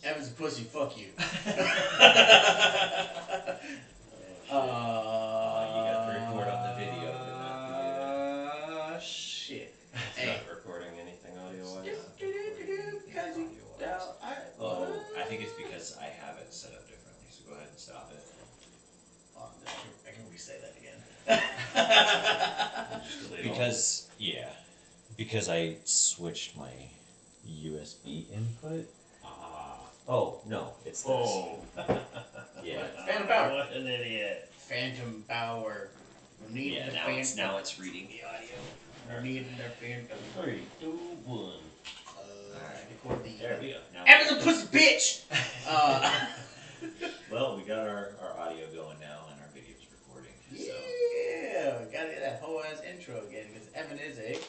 Evan's a pussy. Fuck you. You got the report on the video, but not the. Shit. It's Hey. not recording anything audio-wise. Because you. Oh, I think it's because I have it set up differently. So go ahead and stop it. Oh, I can re-say that again. Just delete Because I switched my USB input. Ah. Oh no, it's this. Oh. Yeah. Phantom power. What an idiot. Phantom power. We need Yeah. the Now it's reading the audio. We need the phantom. 3, 2, 1. Record the. There we go. Now Evan's a pussy bitch. Well, we got our audio going now and our video's recording. So. Yeah, gotta get that whole ass intro again because Evan is a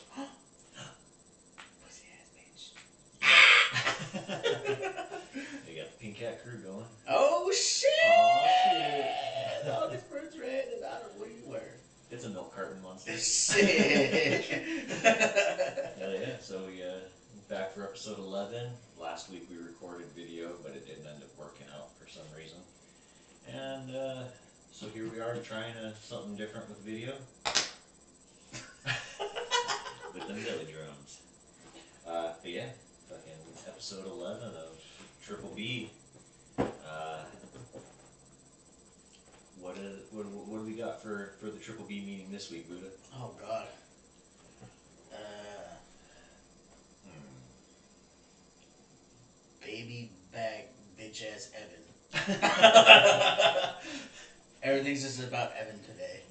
pussy ass bitch. We got the Pink Cat crew going. Oh shit! Oh shit! All this bird's red and I don't know what you wear. It's a milk carton monster. Sick. Hell yeah! So we back for episode 11. Last week we recorded video, but it didn't end up working out for some reason. And so here we are trying something different with video. With them belly drums. But yeah, fucking episode 11 of Triple B. What do we got for the Triple B meeting this week, Buddha? Oh god. Baby back bitch ass Evan. Everything's just about Evan today.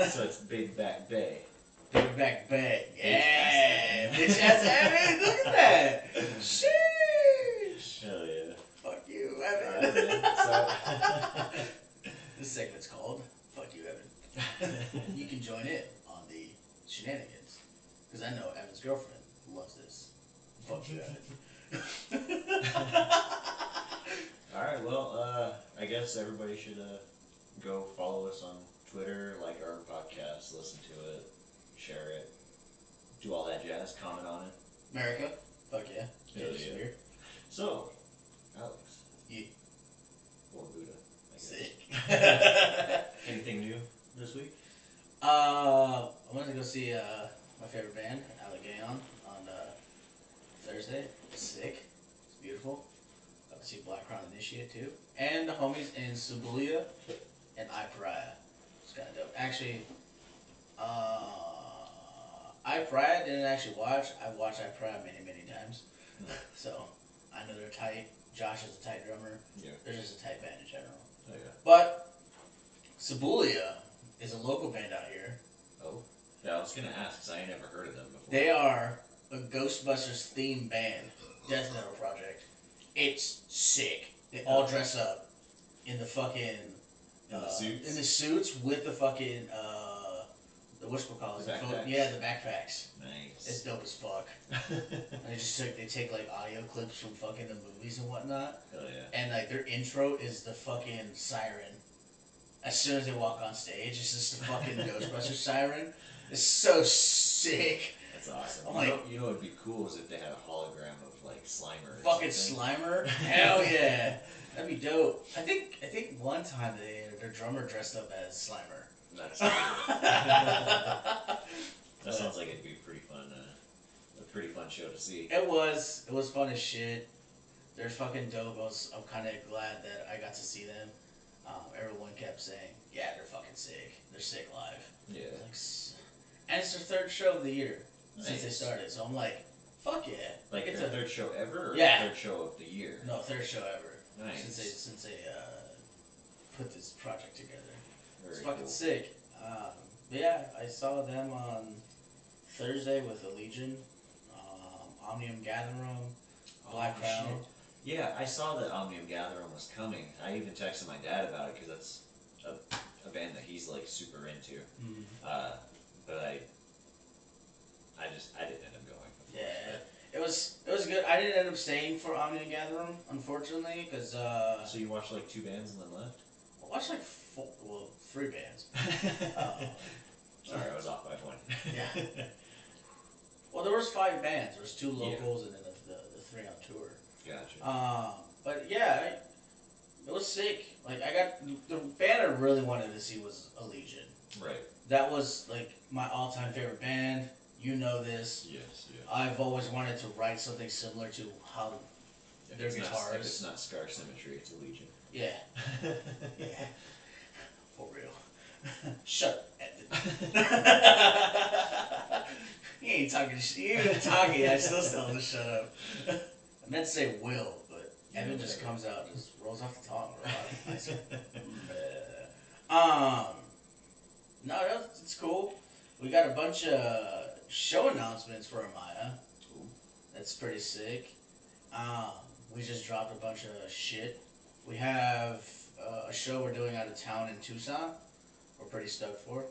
So it's Big Back Bay. Baby back bag. Yeah. Bitch ass Evan. Look at that. Sheesh. Hell yeah. Fuck you, Evan. Alright, man. So This segment's called Fuck You, Evan. You can join in on the shenanigans. Because I know Evan's girlfriend loves this. Fuck you, Evan. Alright, well, I guess everybody should go follow us on Twitter, like our podcast, listen to it, share it, do all that jazz, comment on it. America. Fuck yeah. Hell It's yeah. weird. So, Alex. Yeah. Or Buddha. I guess. Sick. Anything new this week? I went to go see my favorite band, Allegaon, on Thursday. Sick. It's beautiful. Got to see Black Crown Initiate too. And the homies in Subulia and I Pariah. It's kind of dope. Actually, I Pariah didn't actually watch. I've watched I Pariah many, many times. So, I know they're tight. Josh is a tight drummer. Yeah. They're just a tight band in general. Oh, yeah. But Subulia is a local band out here. Oh. Yeah, I was going to ask because I ain't never heard of them before. They are a Ghostbusters themed band, death metal project. It's sick. They all dress up in the fucking In the suits? In the suits with the fucking the whatchamacallit. The backpacks? Yeah, the backpacks. Nice. It's dope as fuck. And they take like audio clips from fucking the movies and whatnot. Hell yeah. And like their intro is the fucking siren. As soon as they walk on stage, it's just the fucking Ghostbusters siren. It's so sick. That's awesome. I'm You know what would be cool is if they had a hologram of like Slimer. Or Fucking something. Slimer? Hell yeah. That'd be dope. I think one time their drummer dressed up as Slimer. That's cool. That sounds like it'd be pretty fun. A pretty fun show to see. It was fun as shit. They're fucking dope. I'm kind of glad that I got to see them. Everyone kept saying, yeah, they're fucking sick. They're sick live. Yeah. And it's their third show of the year since they Nice. started. So I'm like, fuck yeah. Like it's their third show ever, or Yeah. their third show of the year? No, third show ever. Nice. Since they put this project together. Very It's fucking cool. sick. But yeah, I saw them on Thursday with a Legion, Omnium Gatherum, Black Crown. Shit. Yeah, I saw that Omnium Gatherum was coming. I even texted my dad about it because that's a band that he's like super into. Mm-hmm. But I didn't end up going. Yeah, it was good. I didn't end up staying for Omnium Gatherum, unfortunately, because So you watched like 2 bands and then left? I watched like 3 bands. Sorry, I was off by 1. Yeah. Well, there was 5 bands. There was 2 locals and then the 3 on tour. Gotcha. But yeah, it was sick. Like I got the band I really wanted to see was Allegiant. Right. That was like my all-time favorite band. You know this. Yes. Yes. I've always wanted to write something similar to how their If guitars. it's not Scar Symmetry, it's Allegiant. Yeah. Yeah. For real. Shut up, Evan. You ain't talking shit. You ain't even talking. I still tell him to shut up. I meant to say Will, but Evan just comes out and just rolls off the tongue. No, it's cool. We got a bunch of show announcements for Amaya. Ooh. That's pretty sick. We just dropped a bunch of shit. We have a show we're doing out of town in Tucson. We're pretty stoked for.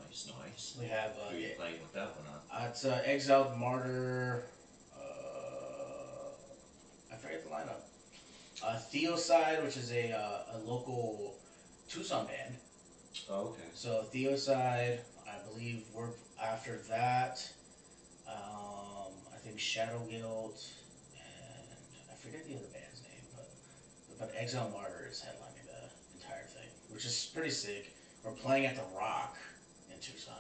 Nice. We have Who are you playing with that one on? it's Exiled Martyr. I forget the lineup. Theoside, which is a local Tucson band. Oh, okay. So Theoside, I believe we're after that. I think Shadow Guild, and I forget the other band's name, but Exile Martyr is headlining the entire thing, which is pretty sick. We're playing at the Rock in Tucson.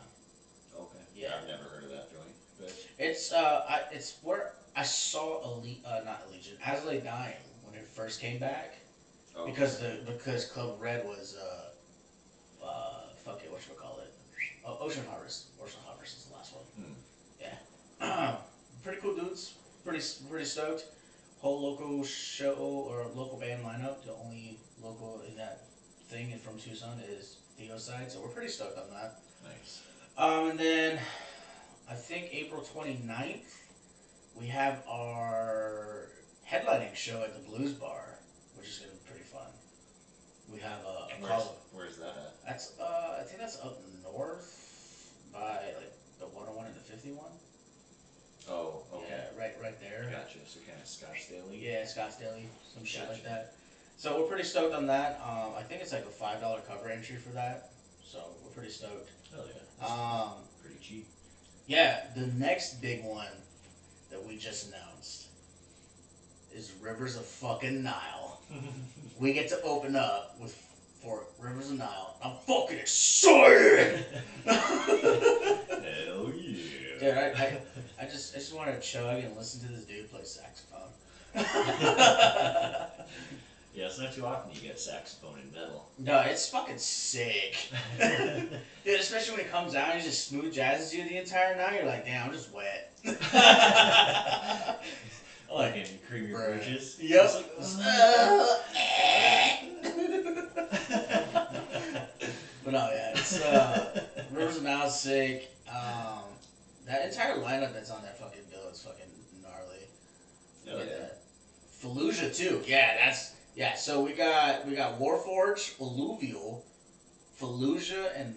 Okay. Yeah. I've never heard of that joint, but It's where I saw not Allegiant, Aslay Dying when it first came back, okay. because Club Red was fuck it, whatchamacallit, Ocean Harvest. Ocean Harvest is the last one. Yeah. Pretty cool dudes. Pretty stoked. Whole local show or local band lineup. The only local in that thing from Tucson is Theoside, so we're pretty stoked on that. Nice. And then I think April 29th, we have our headlining show at the Blues Bar, which is gonna be pretty fun. We have Where's that at? That's I think that's up north by like the 101 and the 51. Oh, okay. Yeah, right there. Gotcha. So kind of Scottsdale. Yeah, Scottsdale, some shit like Gotcha. that. So we're pretty stoked on that. I think it's like a $5 cover entry for that. So we're pretty stoked. Hell yeah. Pretty cheap. Yeah, the next big one that we just announced is Rivers of fucking Nile. We get to open up for Rivers of Nile. I'm fucking excited. Hell yeah. Dude, I just want to chug and listen to this dude play saxophone. Yeah, it's not too often you get saxophone in metal. No, it's fucking sick. Dude, especially when it comes out and he just smooth jazzes you the entire night, you're like, damn, I'm just wet. Like in Creamy Bridges? Yep. But no, yeah, it's Rivers of Nile's sick. That entire lineup that's on that fucking bill is fucking gnarly. Oh, yeah. That. Fallujah too. Yeah, so we got Warforged, Alluvial, Fallujah, and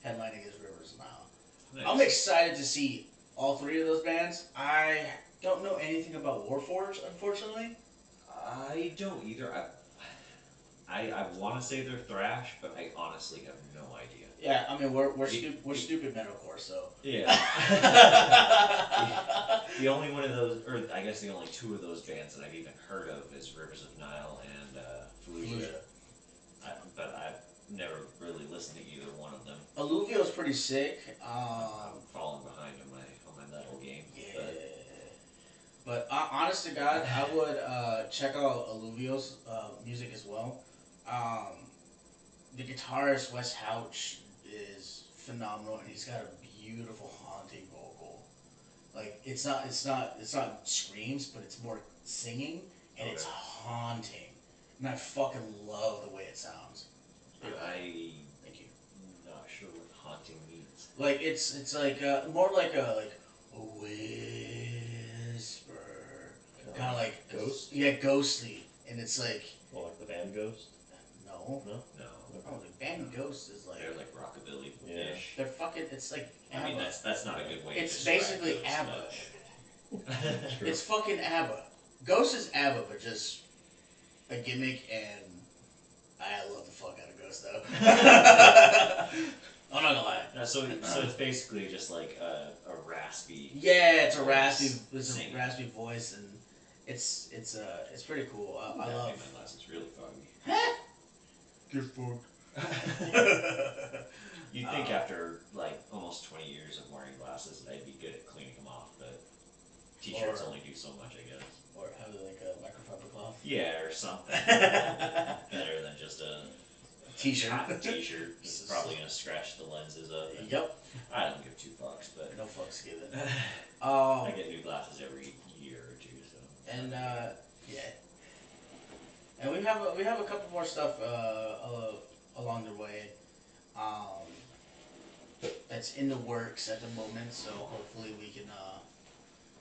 headlining is Rivers of Nile. Nice. I'm excited to see all three of those bands. I don't know anything about Warforged, unfortunately. I don't either. I want to say they're thrash, but I honestly have no idea. Yeah, I mean we're stupid metalcore, so. Yeah. The only one of those, or I guess the only two of those bands that I've even heard of is Rivers of Nile and Fallujah. But I've never really listened to either one of them. Alluvial's pretty sick. I'm falling behind on my metal game. Yeah. But honest to God, I would check out Alluvial's music as well. The guitarist Wes Houch is phenomenal, and he's got a beautiful haunting vocal. Like it's not screams, but it's more singing, and it's haunting. And I fucking love the way it sounds. Thank you. Not sure what haunting means. Like it's like more like a whisper, kind of like Ghost. Yeah, ghostly, and it's like. Well, like the band Ghost? No. No. Oh, the band Ghost is like. They're like rockabilly-ish. Yeah. They're fucking. It's like. ABBA. I mean, that's not a good way. It's to describe basically Ghost, ABBA. but- It's fucking ABBA. Ghost is ABBA, but just a gimmick, and I love the fuck out of Ghost though. I'm not gonna lie. So it's basically just like a raspy. Yeah, it's a voice raspy singing. voice, and it's pretty cool. I That love. made my glasses really foggy. Get fucked. You'd think after like almost 20 years of wearing glasses that I'd be good at cleaning them off, but t-shirts Or- only do so much, I guess. Or have like a microfiber cloth. Yeah, or something. Better than just a T-shirt. cotton t-shirt. It's probably gonna scratch the lenses up. And Yep. I don't give two fucks, but No fucks given. I get new glasses every year or two, so. And yeah. And we have a couple more stuff along the way. That's in the works at the moment, so hopefully we can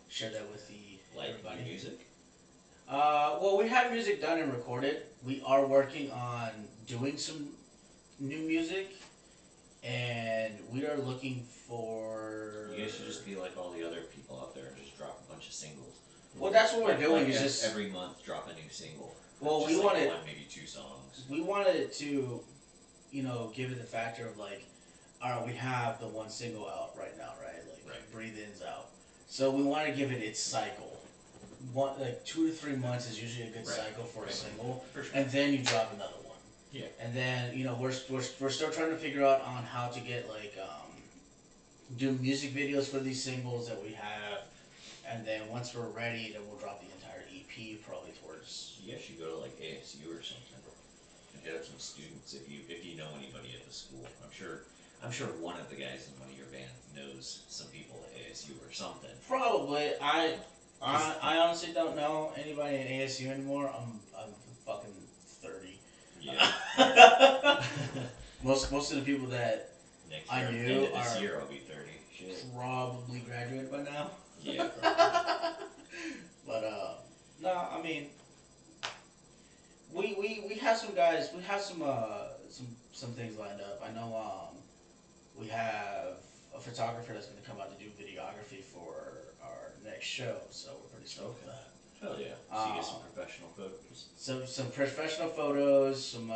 share that with Like everybody. music? Well, we have music done and recorded. We are working on doing some new music, and we are looking for. You guys should just be like all the other people out there and just drop a bunch of singles. Well, that's what we're doing. Like Is just every month drop a new single. well, Just we like wanted one, maybe two songs. we wanted it to, give it the factor of like, all right, we have the one single out right now, right? Like, Right. Breathe In's out. So we want to give it its cycle. 2 to 3 months is usually a good Right. cycle for a Right. single, For sure. and then you drop another one. Yeah. And then we're still trying to figure out on how to get like do music videos for these singles that we have, and then once we're ready, then we'll drop the entire EP probably towards. You guys should go to like ASU or something and hit up some students if you know anybody at the school. I'm sure one of the guys in one of your band knows some people at ASU or something. Probably. I honestly don't know anybody at ASU anymore. I'm fucking 30. Yeah. Most of the people that Next I year, knew end of this are- year, I'll be 30. Shit. probably graduated by now. Yeah. But no, I mean, we have some guys. We have some things lined up. I know we have a photographer that's going to come out to do videography for our next show. So we're pretty stoked with that. Hell yeah. So you get some professional photos. Some professional photos, some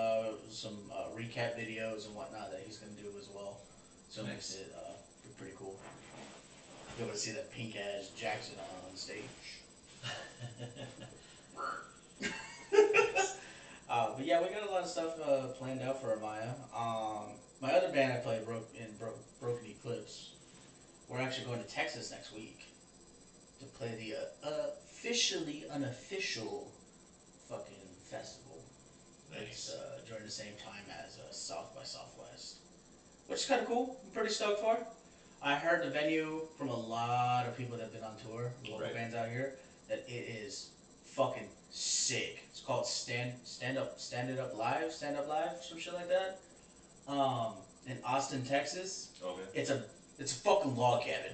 recap videos and whatnot that he's going to do as well. So it makes it pretty cool. Be able to see that pink ass Jackson on stage. But yeah, we got a lot of stuff planned out for Amaya. My other band I play, Broken Eclipse, we're actually going to Texas next week to play the officially unofficial fucking festival. Nice. It's during the same time as South by Southwest, which is kind of cool. I'm pretty stoked for it. I heard the venue from a lot of people that have been on tour, local Right. bands out here, that it is fucking sick. It's called Stand Up Live, some shit like that. In Austin, Texas. Okay. It's a fucking log cabin.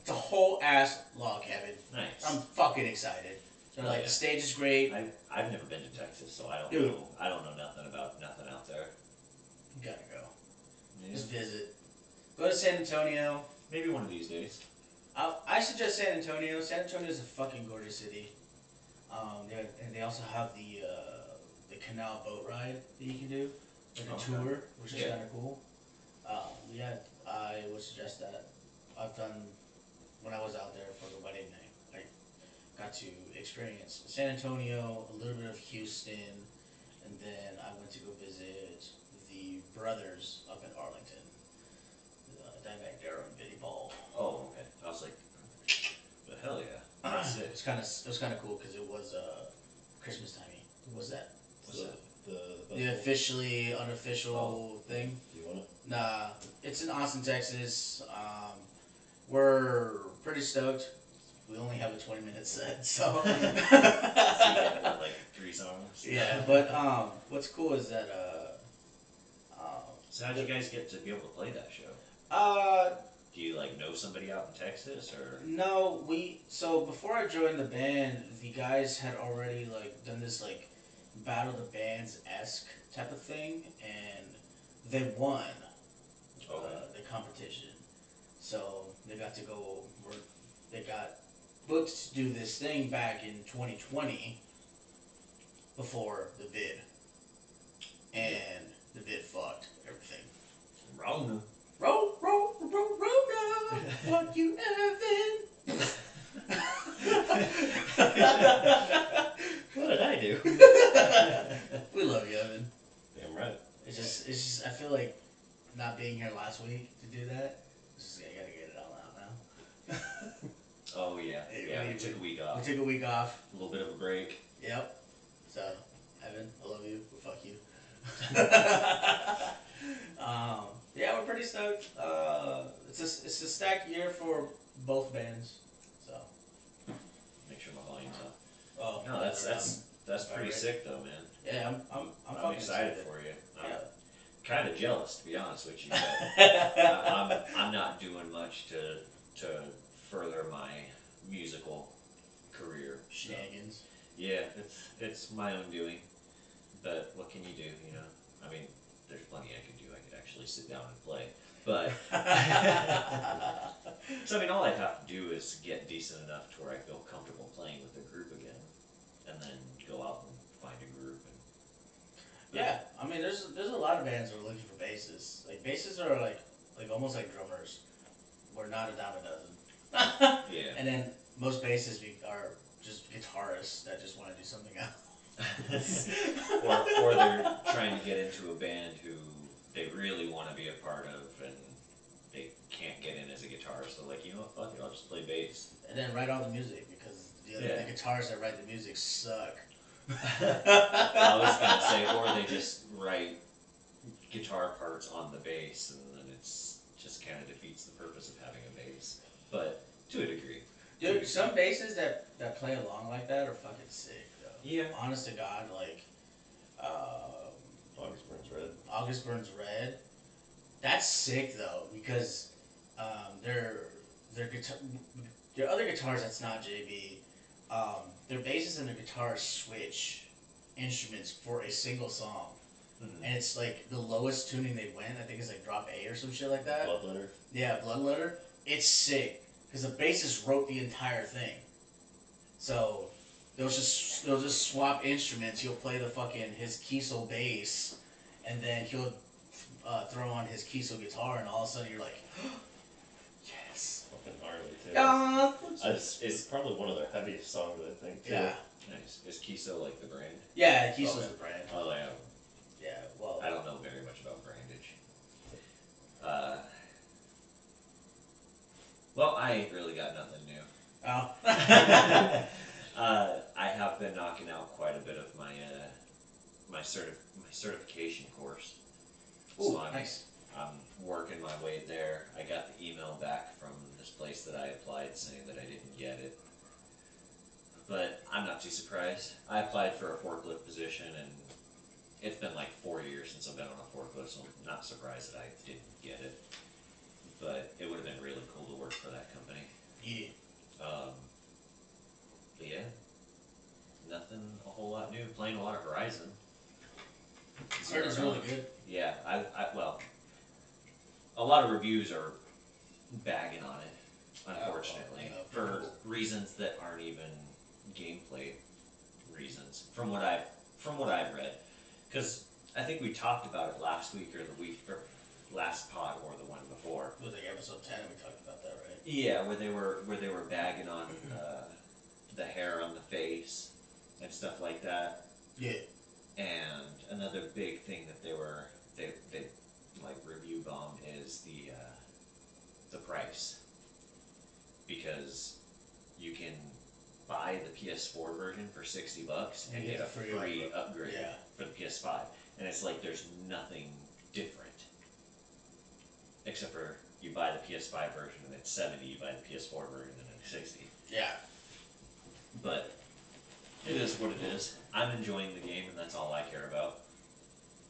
It's a whole ass log cabin. Nice. I'm fucking excited. So Oh, like yeah. the stage is great. I've never been to Texas, so I don't Dude. know. I don't know nothing about nothing out there. You gotta go. Yeah. Just visit. Go to San Antonio. Maybe one of these days. I suggest San Antonio. San Antonio is a fucking gorgeous city. They also have the canal boat ride that you can do, like a Okay. tour, which is Yeah. kind of cool. Yeah, I would suggest that. I've done when I was out there for the wedding. I got to experience San Antonio, a little bit of Houston, and then I went to go visit the brothers up in Arlington, DiMaggio and Vinnie Paul. Oh, okay. I was like, but hell yeah. That's it. It was kind of cool because it was Christmas timing. Was that What's that? the officially unofficial thing? Do you want it? Nah, it's in Austin, Texas. We're pretty stoked. We only have a 20-minute set, so. So you got like 3 songs. Yeah, but what's cool is that So how'd you guys get to be able to play that show? Do you like know somebody out in Texas or? no, so before I joined the band, the guys had already like done this like battle the bands-esque type of thing, and they won Okay. the competition. So they got to go. They got booked to do this thing back in 2020 before the bid, and the bid fucked everything. Wrong. Rona, fuck you, Evan. What did I do? We love you, Evan. Damn right. It's just. I feel like not being here last week to do that. Just I gotta get it all out now. Oh yeah, yeah. We took a week off. We took a week off. A little bit of a break. Yep. So, Evan, I love you. Well, fuck you. Yeah, we're pretty stoked. It's a stacked year for both bands. So. Make sure my volume's up. Oh. No, that's pretty sick though, man. Yeah, I'm I'm fucking excited for you. I'm Yeah. kind of jealous, to be honest with you. But I'm not doing much to further my musical career. Shenanigans. Yeah, it's my own doing. But what can you do? You know, I mean, there's plenty I could do. I could actually sit down and play. But so I mean, all I have to do is get decent enough to where I feel comfortable playing with a group again, and then go out and find a group. And Yeah, I mean, there's a lot of bands that are looking for bassists. Like bassists are like almost like drummers. We're not a dime a dozen. yeah. And then most bassists are just guitarists that just want to do something else. or they're trying to get into a band who they really want to be a part of, and they can't get in as a guitarist. So like, you know what, fuck it, I'll just play bass. And then write all the music because the guitarists that write the music suck. I was gonna say, or they just write guitar parts on the bass, and then it's just kind of defeats the purpose of having a bass. But to a degree. Dude, some basses that play along like that are fucking sick, though. Yeah. Honest to God, like, August Burns Red. August Burns Red. That's sick though because their other guitars that's not JB. Their basses and their guitars switch instruments for a single song, and it's like the lowest tuning they went. I think it's like drop A or some shit like that. Bloodletter. Yeah, Bloodletter. It's sick because the bassist wrote the entire thing. So they'll just swap instruments. He'll play his Kiesel bass, and then he'll throw on his Kiesel guitar, and all of a sudden you're like, yes. Fucking gnarly too. It's probably one of their heaviest songs, I think. Too. Yeah. Nice. Is Kiso like the brand? Yeah, Kiesel's Okay. the brand. Oh yeah. Yeah, well. I don't know very much about brandage. Well, I ain't really got nothing new. Oh. I have been knocking out quite a bit of my my certification course. Ooh, So nice. I'm working my way there. I got the email back from this place that I applied saying that I didn't get it. But I'm not too surprised. I applied for a forklift position, and it's been like 4 years since I've been on a forklift, so I'm not surprised that I didn't get it. But it would have been really cool to work for that company. Yeah. But yeah, nothing a whole lot new. Playing a lot of Horizon. Heard it's really good. Yeah, well, a lot of reviews are bagging on it, unfortunately, for reasons that aren't even gameplay reasons. From what I've read, because I think we talked about it last week or last pod or the one before. It was like episode 10. We talked about that, right? Yeah, where they were bagging on the hair on the face and stuff like that. Yeah. And another big thing that they like review bombed is the price, because you can buy the PS4 version for $60 and get a free upgrade for the PS5, and it's like there's nothing different except for you buy the PS5 version and it's $70, you buy the PS4 version and it's $60. Yeah. But it is what it is. I'm enjoying the game, and that's all I care about.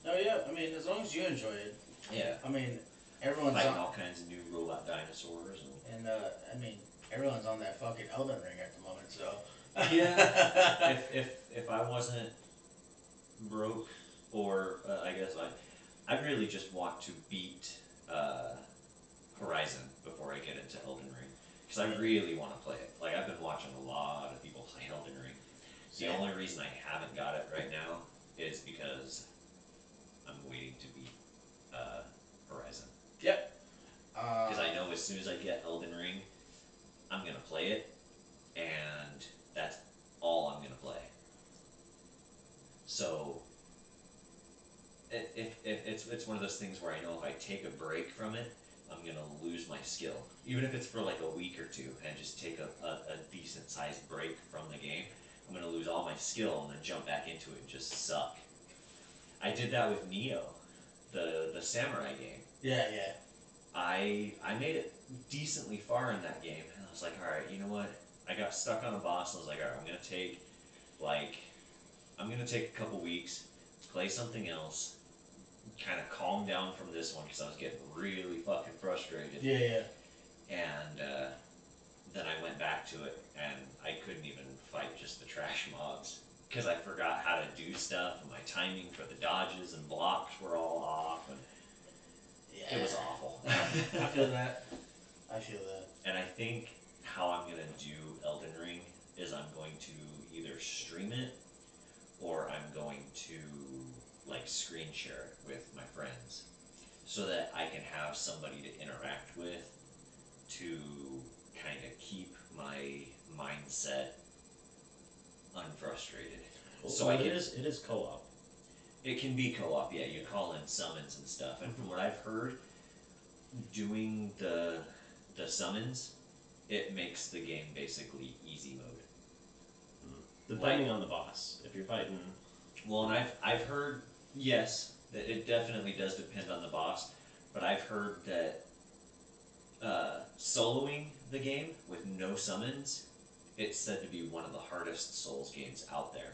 Oh yeah, I mean, as long as you enjoy it. Yeah. I mean, everyone's Fighting on, all kinds of new robot dinosaurs and I mean, everyone's on that fucking Elden Ring at the moment, so. Yeah. if I wasn't broke, or I guess I really just want to beat Horizon before I get into Elden Ring, because I really want to play it. Like, I've been watching a lot of people play Elden Ring. The only reason I haven't got it right now is because I'm waiting to beat Horizon. Yep. Because I know as soon as I get Elden Ring, I'm gonna play it, and that's So it's one of those things where I know if I take a break from it, I'm gonna lose my skill. Even if it's for like a week or two, and just take a decent sized break from the game, I'm gonna lose all my skill and then jump back into it and just suck. I did that with Neo, the samurai game. Yeah, yeah. I made it decently far in that game, and I was like, all right, you know what? I got stuck on a boss, and I was like, all right, I'm gonna take a couple weeks, play something else, kind of calm down from this one because I was getting really fucking frustrated. Yeah, yeah. And then I went back to it, and I couldn't even fight just the trash mobs because I forgot how to do stuff, and my timing for the dodges and blocks were all off, and Yeah. it was awful. I feel that. And I think how I'm gonna do Elden Ring is I'm going to either stream it or I'm going to like screen share it with my friends so that I can have somebody to interact with to kind of keep my mindset unfrustrated. So it is co-op. It can be co-op, yeah. You call in summons and stuff, and from what I've heard, doing the summons, it makes the game basically easy mode. Depending on the boss, if you're fighting. Well, and I've heard, yes, that it definitely does depend on the boss, but I've heard that soloing the game with no summons, it's said to be one of the hardest Souls games out there.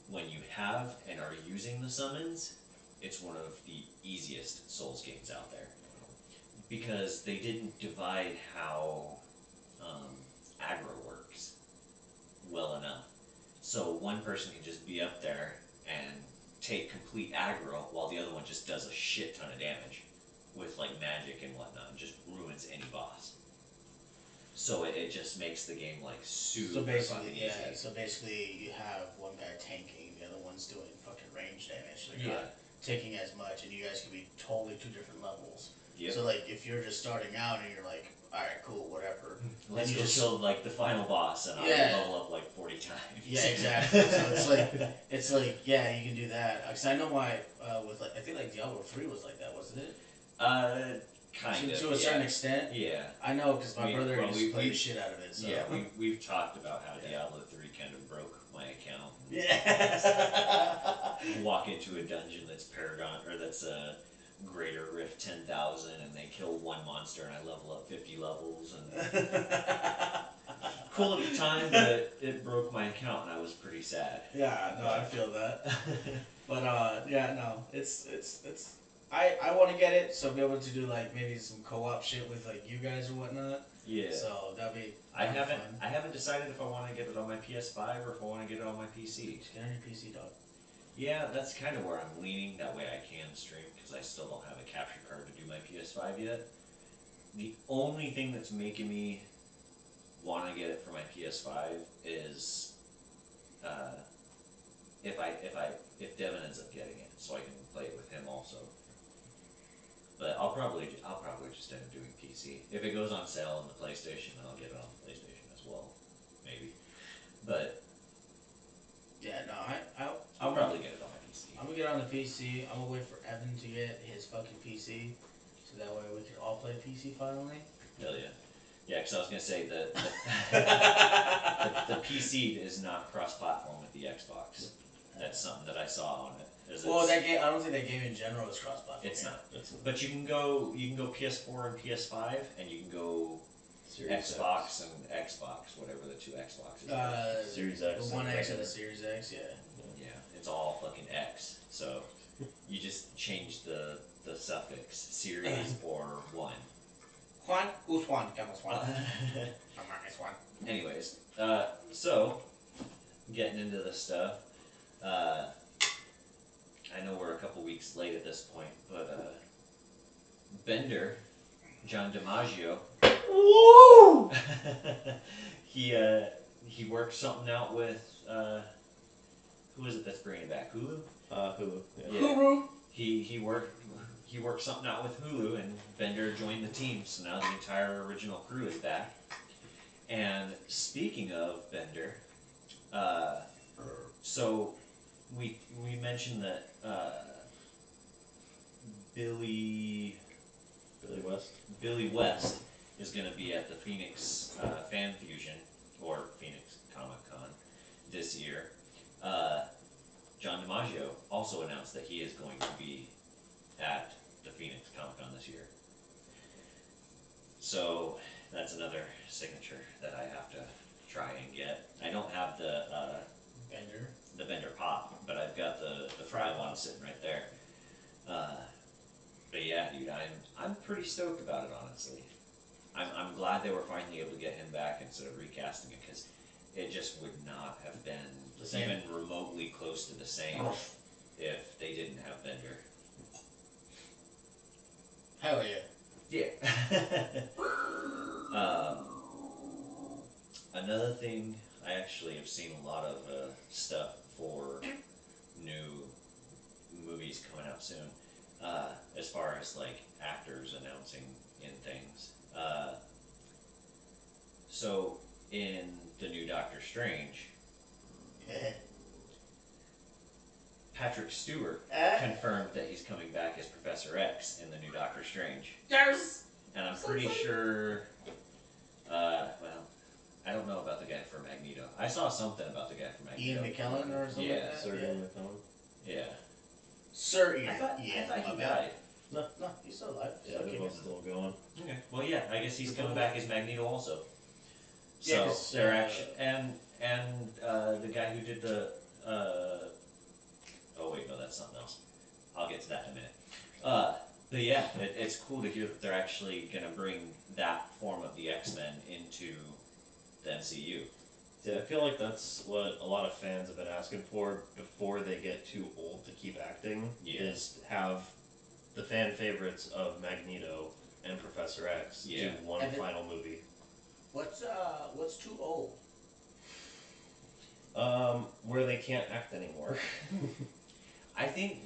When you have and are using the summons, it's one of the easiest Souls games out there. Because they didn't divide how aggro works well enough. So one person can just be up there and take complete aggro while the other one just does a shit ton of damage with like magic and whatnot, and just ruins any boss. So it just makes the game like super fucking easy. Yeah, so basically you have one guy tanking, the other one's doing fucking range damage. So you're not taking as much, and you guys can be totally two different levels. Yep. So like if you're just starting out and you're like, alright, cool, whatever. Let's go kill like the final boss, and I'll level up like 40 times. Yeah, exactly. So it's like yeah, you can do that. Cause I know why with like I think like Diablo 3 was like that, wasn't it? Kind of. To a certain extent. Yeah. I know because my brother used to play the shit out of it. So. Yeah, we've talked about how Diablo 3 kind of broke my account. Yeah. Walk into a dungeon that's Paragon or that's a Greater Rift 10,000, and they kill one monster, and I level up 50 levels, and cool at the time, but it broke my account, and I was pretty sad. Yeah, no, I feel that. But yeah, no, it's I want to get it, so be able to do like maybe some co-op shit with like you guys or whatnot. Yeah. So that'd be. I haven't decided if I want to get it on my PS5 or if I want to get it on my PC. Just get on your PC, dog. Yeah, that's kind of where I'm leaning. That way I can stream, because I still don't have a capture card to do my PS5 yet. The only thing that's making me want to get it for my PS5 is if Devin ends up getting it, so I can play it with him also. But I'll probably just end up doing PC. If it goes on sale on the PlayStation, then I'll get it on the PlayStation as well, maybe. But yeah, no, I'll probably get it on my PC. I'm gonna get it on the PC. I'm gonna wait for Evan to get his fucking PC, so that way we can all play PC finally. Hell yeah. Yeah, because I was gonna say the PC is not cross-platform with the Xbox. That's something that I saw on it. Well, that game, I don't think that game in general is cross-platform. It's not. But you can go PS4 and PS5, and you can go Series Xbox and Xbox, whatever the two Xboxes are. Series X. The One X and the Series X, yeah. Yeah, it's all fucking X. So you just change the suffix series or one. Juan, who's Juan? Campos Juan. Juan. Anyways, so getting into this stuff. I know we're a couple weeks late at this point, but Bender, John DiMaggio, woo! he worked something out with who is it that's bringing it back? Hulu. Hulu. Yeah. Hulu. He worked something out with Hulu, and Bender joined the team, so now the entire original crew is back. And speaking of Bender, so we mentioned that Billy West. Billy West is going to be at the Phoenix Fan Fusion, or Phoenix Comic Con, this year. John DiMaggio also announced that he is going to be at the Phoenix Comic Con this year. So that's another signature that I have to try and get. I don't have the Bender Pop, but I've got the Fry one sitting right there. But yeah, dude, I'm pretty stoked about it, honestly. I'm glad they were finally able to get him back instead of recasting it, because it just would not have been even remotely close to the same if they didn't have Bender. Hell yeah. Yeah. Another thing, I actually have seen a lot of stuff for new movies coming out soon, as far as like actors announcing in things. So in the new Doctor Strange, Patrick Stewart confirmed that he's coming back as Professor X in the new Doctor Strange. Yes! And I'm pretty sure, well, I don't know about the guy for Magneto. I saw something about the guy for Magneto. Ian McKellen or something Yeah, like that? Sir Ian McKellen. Yeah. Sir Ian. I thought he died. No, he's still alive. Yeah, they're both still going. Okay. Well, yeah, I guess he's coming back as Magneto also. So Yeah, 'cause, they're actually and the guy who did the oh wait, no, that's something else. I'll get to that in a minute. But yeah, it's cool to hear that they're actually gonna bring that form of the X-Men into the MCU. Yeah, I feel like that's what a lot of fans have been asking for before they get too old to keep acting. Yeah. Is have the fan favorites of Magneto and Professor X do one final movie. What's too old? Where they can't act anymore. I think.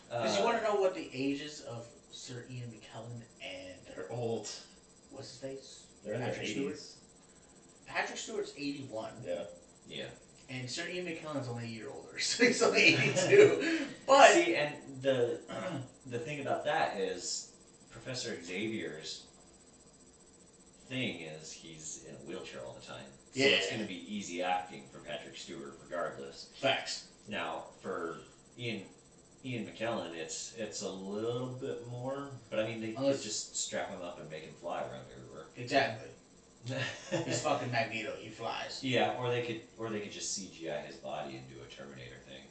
Because you want to know what the ages of Sir Ian McKellen and They're old. what's his face? They're in their Patrick Stewart. 80s. Patrick Stewart's 81. Yeah. Yeah. And Sir Ian McKellen's only a year older, so he's only 82. But see, and the thing about that is Professor Xavier's thing is he's in a wheelchair all the time. So it's going to be easy acting for Patrick Stewart regardless. Facts. Now, for Ian McKellen, it's a little bit more, but I mean, they could just strap him up and make him fly around everywhere. Exactly. He's fucking Magneto. He flies. Yeah, or they could just CGI his body and do a Terminator thing,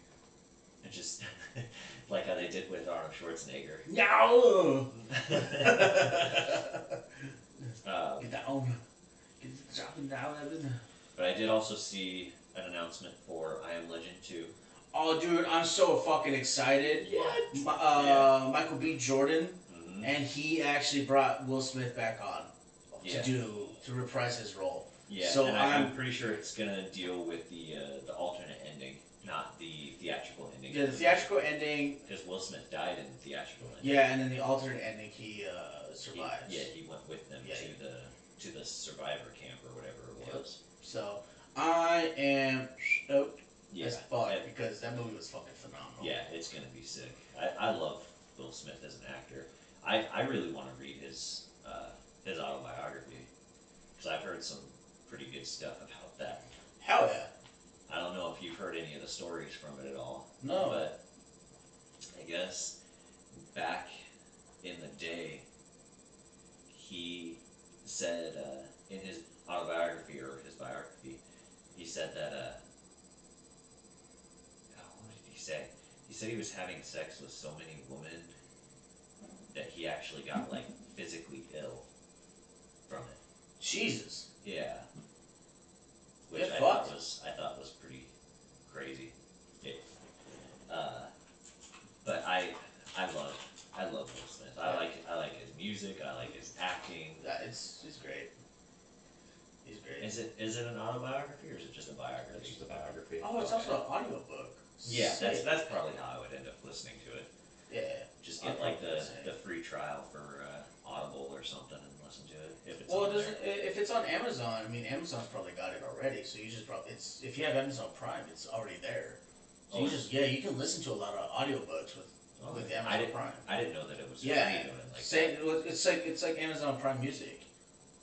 and just like how they did with Arnold Schwarzenegger. No. Get down. Get dropping down, Evan. But I did also see an announcement for I Am Legend 2. Oh, dude, I'm so fucking excited. Yeah. Michael B. Jordan, Mm-hmm. and he actually brought Will Smith back on Yeah. to reprise his role. Yeah, so and I'm pretty sure it's gonna deal with the alternate ending, not the theatrical ending. Yeah, the theatrical ending. Because Will Smith died in the theatrical ending. Yeah, and then the alternate ending, he survives. He went with them to the survivor camp or whatever it was. So I am stoked as fuck and- because that movie was fucking phenomenal. Yeah, it's gonna be sick. I love Will Smith as an actor. I really want to read his autobiography because I've heard some pretty good stuff about that. Hell yeah. I don't know if you've heard any of the stories from it at all. No. But I guess back in the day, he said in his autobiography or his biography, he said that what did he say? He said he was having sex with so many women that he actually got like physically ill from it. Jesus. Yeah. Which Get I fucked. thought was pretty crazy. But I love Will Smith. I like his music. I like his acting. He's great. He's great. Is it an autobiography or is it just a biography? It's just a biography. Oh, it's also an audiobook. Yeah, Sick. that's probably how I would end up listening to it. Yeah. Just get like the free trial for Audible or something and listen to it if it's Well, on there. if it's on Amazon, I mean, Amazon's probably got it already. So you just if you have Amazon Prime, it's already there. So you can listen to a lot of audiobooks with Amazon Prime. I didn't know that it was free doing it like that. It's like Amazon Prime Music.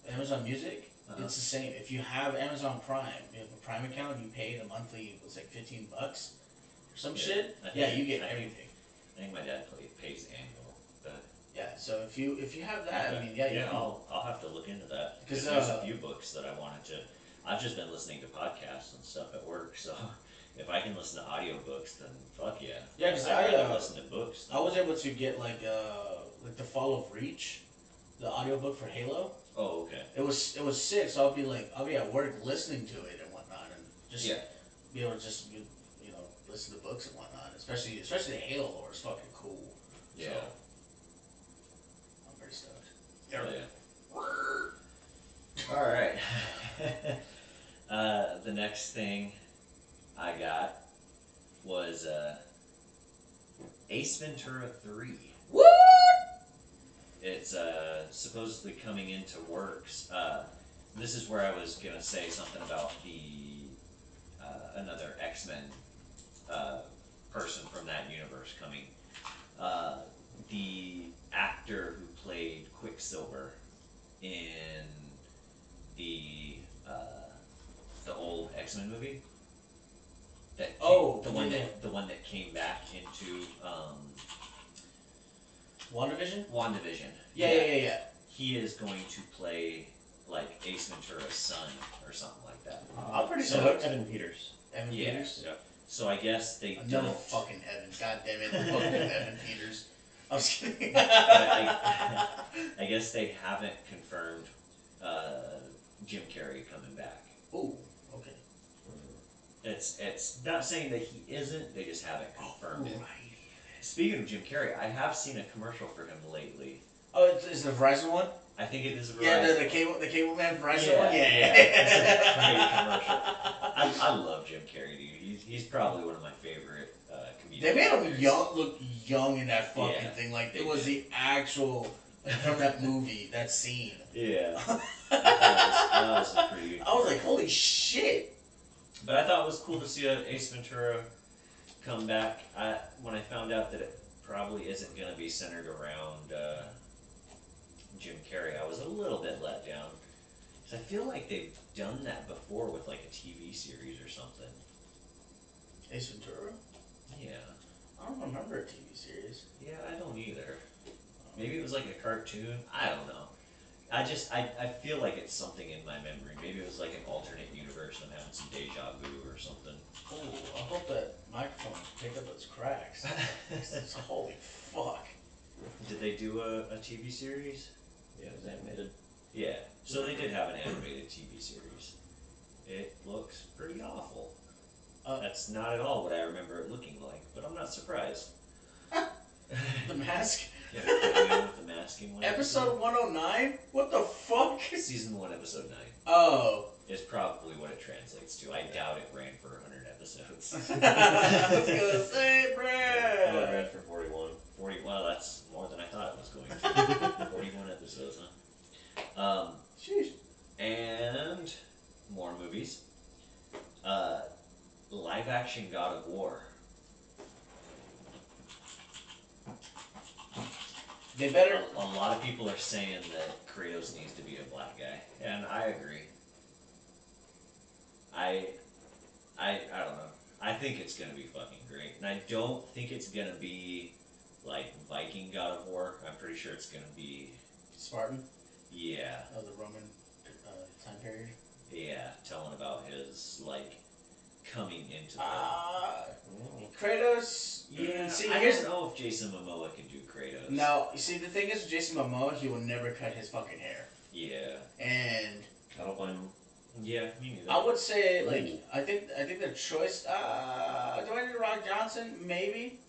Amazon Music, it's the same. If you have Amazon Prime, you have a Prime account, you pay the monthly. It's like $15 or some shit. You get everything. I think my dad pays annual. But yeah, so if you have that, okay. I mean, I'll have to look into that because there's a few books that I wanted to. I've just been listening to podcasts and stuff at work, so if I can listen to audiobooks, then fuck yeah. Yeah, because I listen to books. I was able to get like The Fall of Reach, the audiobook for Halo. Oh, okay. It was sick, so I'll be at work listening to it and whatnot, and just be able to just listen to books and whatnot. Especially the Halo lore is fucking cool. Yeah. So, I'm pretty stoked. Yeah. All right. The next thing I got was Ace Ventura 3. What? It's supposedly coming into works. This is where I was gonna say something about the another X-Men person from that universe coming. The actor who played Quicksilver in the old X-Men movie. The one that came back into WandaVision. Yeah. He is going to play like Ace Ventura's son or something like that. I'm pretty stoked. Evan Peters. Evan Peters. Yeah. So I guess they Another fucking Evan. God damn it, fucking Evan Peters. I'm just kidding. I guess they haven't confirmed Jim Carrey coming back. Ooh, okay. It's not saying that he isn't. They just haven't confirmed it. Right. Speaking of Jim Carrey, I have seen a commercial for him lately. Oh, is it the Verizon one? I think it is Verizon. Yeah, the cable man Verizon one. Yeah. It's a great commercial. I love Jim Carrey, dude. He's probably one of my favorite comedians. They made him look young in that fucking thing. Like it was the actual from that movie, that scene. Yeah. that was a pretty good. I was like, holy shit. But I thought it was cool to see Ace Ventura come back. When I found out that it probably isn't going to be centered around Jim Carrey, I was a little bit let down. Because I feel like they've done that before with like a TV series or something. Ace Ventura? Yeah. I don't remember a TV series. Yeah, I don't either. Maybe it was like a cartoon. I don't know. I feel like it's something in my memory. Maybe it was like an alternate universe and I'm having some deja vu or something. Oh, I hope that microphone picked up those cracks. Holy fuck. Did they do a TV series? Yeah, it was animated. Yeah, so they did have an animated TV series. It looks pretty awful. That's not at all what I remember it looking like, but I'm not surprised. The Mask? Yeah, with the masking one. Episode 109? What the fuck? Season 1, episode 9. Oh. Is probably what it translates to. I doubt it ran for 100 episodes. I was gonna say, bruh. No, it ran for 41. 40, well, that's more than I thought it was going to. 41 episodes, huh? Sheesh. And more movies. Live action God of War. They better. A lot of people are saying that Kratos needs to be a black guy, and I agree. I don't know. I think it's gonna be fucking great, and I don't think it's gonna be like Viking God of War. I'm pretty sure it's gonna be Spartan? Yeah. Of the Roman time period? Yeah, telling about his like coming into the. Kratos. Yeah. See, I don't know if Jason Momoa can do Kratos. No, you see, the thing is, with Jason Momoa, he will never cut his fucking hair. Yeah. And I don't blame him. Yeah, me neither. I would say, like, I think the choice. Dwayne The Rock Johnson, maybe.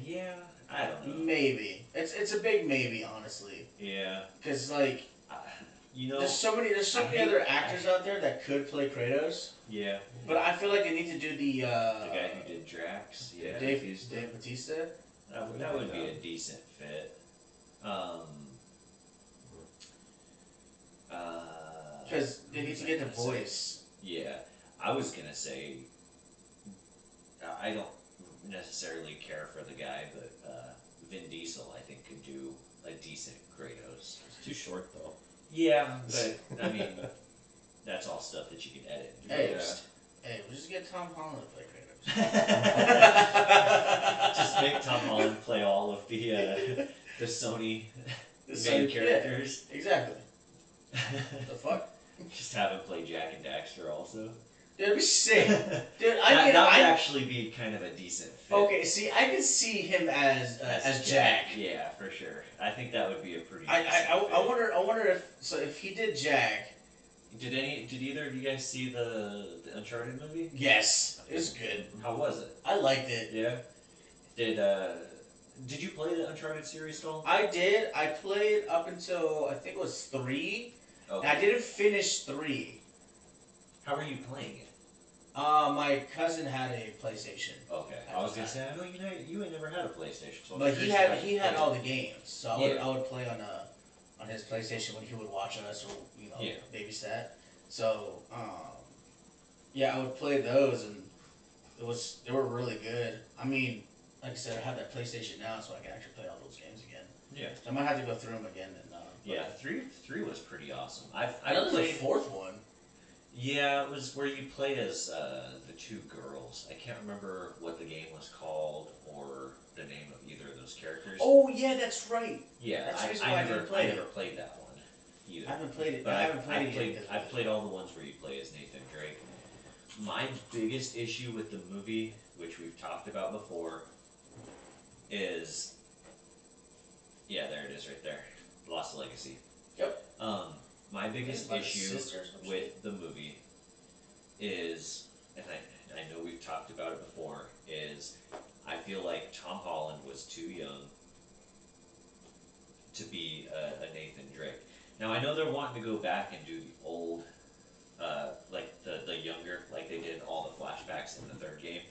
Yeah, I don't know. Maybe it's a big maybe, honestly. Yeah. Because like, you know, there's so many other actors out there that could play Kratos. Yeah. But I feel like they need to do the guy who did Drax. Yeah. Dave Bautista. That would be a decent fit. Because they need to get the voice. Yeah, I was gonna say. I don't necessarily care for the guy, but Vin Diesel, I think, could do a decent Kratos. It's too short though. Yeah, but I mean, that's all stuff that you can edit. Hey, we'll just get Tom Holland to play Kratos. Just make Tom Holland play all of the Sony main characters. Yeah, exactly. The fuck? Just have him play Jack and Daxter also. Dude, it'd be sick. Dude, that would actually be kind of a decent fit. Okay, see, I can see him as Jack. Yeah, for sure. I think that would be a pretty. I wonder if he did Jack. Did either of you guys see the Uncharted movie? Yes, it was good. How was it? I liked it. Yeah. Did you play the Uncharted series at all? I did. I played up until I think it was 3. Okay. And I didn't finish 3. How were you playing it? My cousin had a PlayStation. Okay. I was gonna say, I know you ain't never had a PlayStation. So but he had all the games, so I would play on his PlayStation when he would watch us or babysat. So I would play those and they were really good. I mean, like I said, I have that PlayStation now, so I can actually play all those games again. Yeah. So I might have to go through them again. And, three was pretty awesome. I know there's a 4th one. Yeah, it was where you played as the 2 girls. I can't remember what the game was called or the name of either of those characters. Oh yeah, that's right. Yeah, I never played that one either. I haven't played it. But I haven't played it yet. I've played all the ones where you play as Nathan Drake. My biggest issue with the movie, which we've talked about before, is there it is right there. Lost Legacy. Yep. My biggest issue with the movie is, and I know we've talked about it before, is I feel like Tom Holland was too young to be a Nathan Drake. Now I know they're wanting to go back and do the old, like the younger, like they did all the flashbacks in the 3rd game,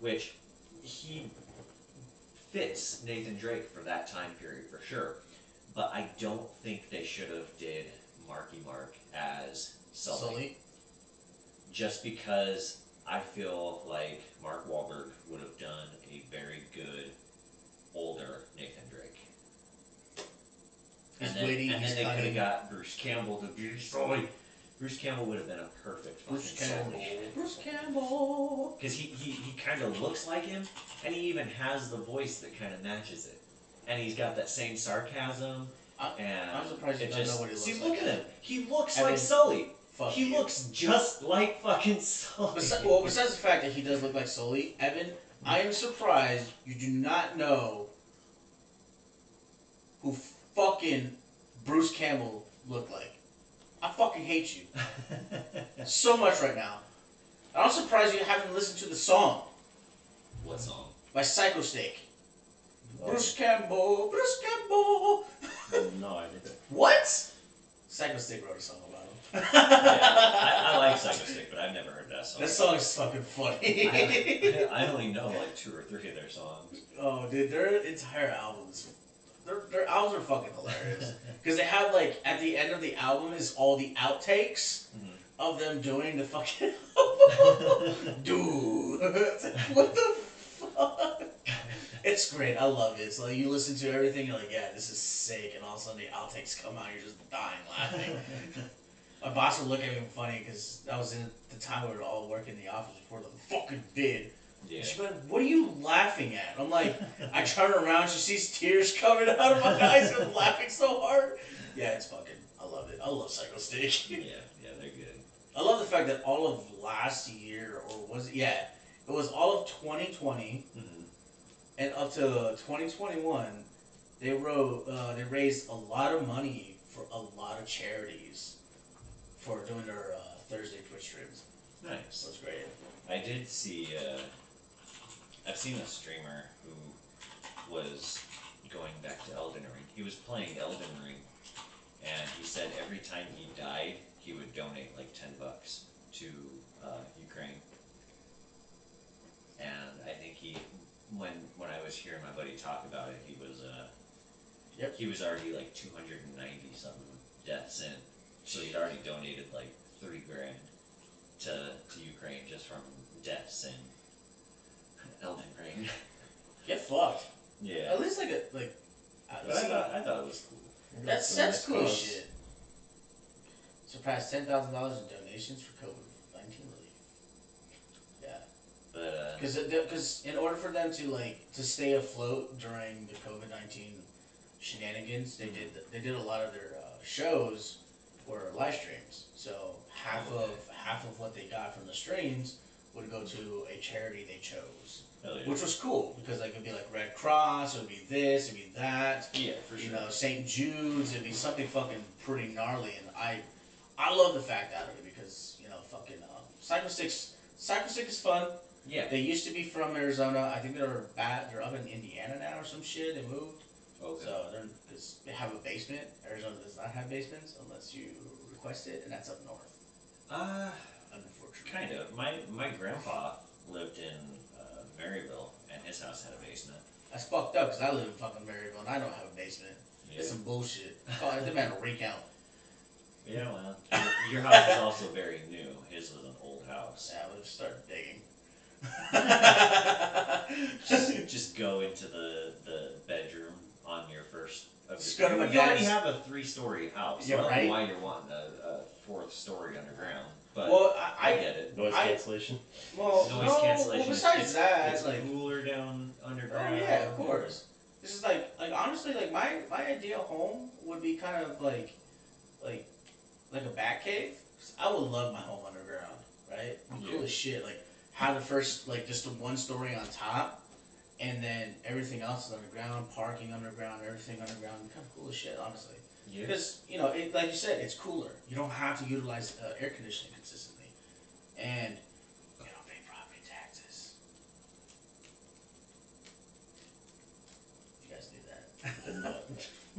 which he fits Nathan Drake for that time period for sure. But I don't think they should have did Marky Mark as Sully. Just because I feel like Mark Wahlberg would have done a very good older Nathan Drake. And then they could have got Bruce Campbell to be Sully. Bruce Campbell would have been a perfect fucking Sully. Bruce Campbell. Because he kind of looks like him, and he even has the voice that kind of matches it. And he's got that same sarcasm. I'm surprised you don't know what he looks like. See, look at him. He looks like Sully. He you. looks just like fucking Sully. Besides the fact that he does look like Sully, Evan, I am surprised you do not know who fucking Bruce Campbell looked like. I fucking hate you so much right now. I'm surprised you haven't listened to the song. What song? By Psycho Steak. Bruce Campbell. No, I didn't. What? Psycho Stick wrote a song about him. I like Psycho Stick, but I've never heard that song. That song is fucking funny. I only know like 2 or 3 of their songs. Oh, dude, their entire albums, their albums are fucking hilarious. Because they have like at the end of the album is all the outtakes of them doing the fucking dude. It's like, what the fuck? It's great. I love it. So you listen to everything, you're like, yeah, this is sick. And all of a sudden the outtakes come out, you're just dying laughing. My boss would look at me funny because that was in the time we were all working in the office before the fucking bid. Yeah. She'd be like, what are you laughing at? I'm like, I turn around, she sees tears coming out of my eyes and I'm laughing so hard. Yeah, it's fucking, I love it. I love Psycho Stick. Yeah, they're good. I love the fact that all of last year, or was it, it was all of 2020. And up to 2021, they raised a lot of money for a lot of charities for doing their Thursday Twitch streams. Nice. That's great. I did see, I've seen a streamer who was going back to Elden Ring. He was playing Elden Ring, and he said every time he died, he would donate like $10 to Ukraine. And I think when I was hearing my buddy talk about it, he was already like 290 something deaths in, so he'd already donated like $3,000 to Ukraine just from deaths in. mean, Get fucked. yeah. At least like But I thought it was cool. that's cool as shit. Surpassed $10,000 in donations for COVID-19 relief. Yeah. But Because in order for them to stay afloat during the COVID-19 shenanigans, they did a lot of their shows were live streams. So half of what they got from the streams would go to a charity they chose, which was cool because like it'd be like Red Cross, it would be this, it'd be that. Yeah, for sure. You know, St. Jude's, it'd be something fucking pretty gnarly, and I love the fact out of it because you know fucking Cycle Stick is fun. Yeah. They used to be from Arizona. I think they're up in Indiana now or some shit. They moved. Okay. So they have a basement. Arizona does not have basements unless you request it, and that's up north. Unfortunately. Kind of. My grandpa lived in Maryville, and his house had a basement. That's fucked up because I live in fucking Maryville and I don't have a basement. Yeah. It's some bullshit. Oh, the man a recount. Yeah, well, your house is also very new. His was an old house. Yeah, we'll just start digging. just go into the bedroom on your first. Just go to my You already dad's. have a 3-story house. Yeah, I don't right? know why you're wanting a 4th story underground, but Well, I get it. Noise cancellation. Well, Noise cancellation. Well, besides it's, that, it's like, cooler down underground. oh yeah, of course. This is like honestly, like my ideal home would be kind of like a bat cave. I would love my home underground, right? Cool as shit. Like have the first like just a 1-story on top, and then everything else is underground, parking underground, everything underground. Kind of cool as shit, honestly. Yeah. Because you know, like you said, it's cooler. You don't have to utilize air conditioning consistently, and you don't pay property taxes. You guys do that.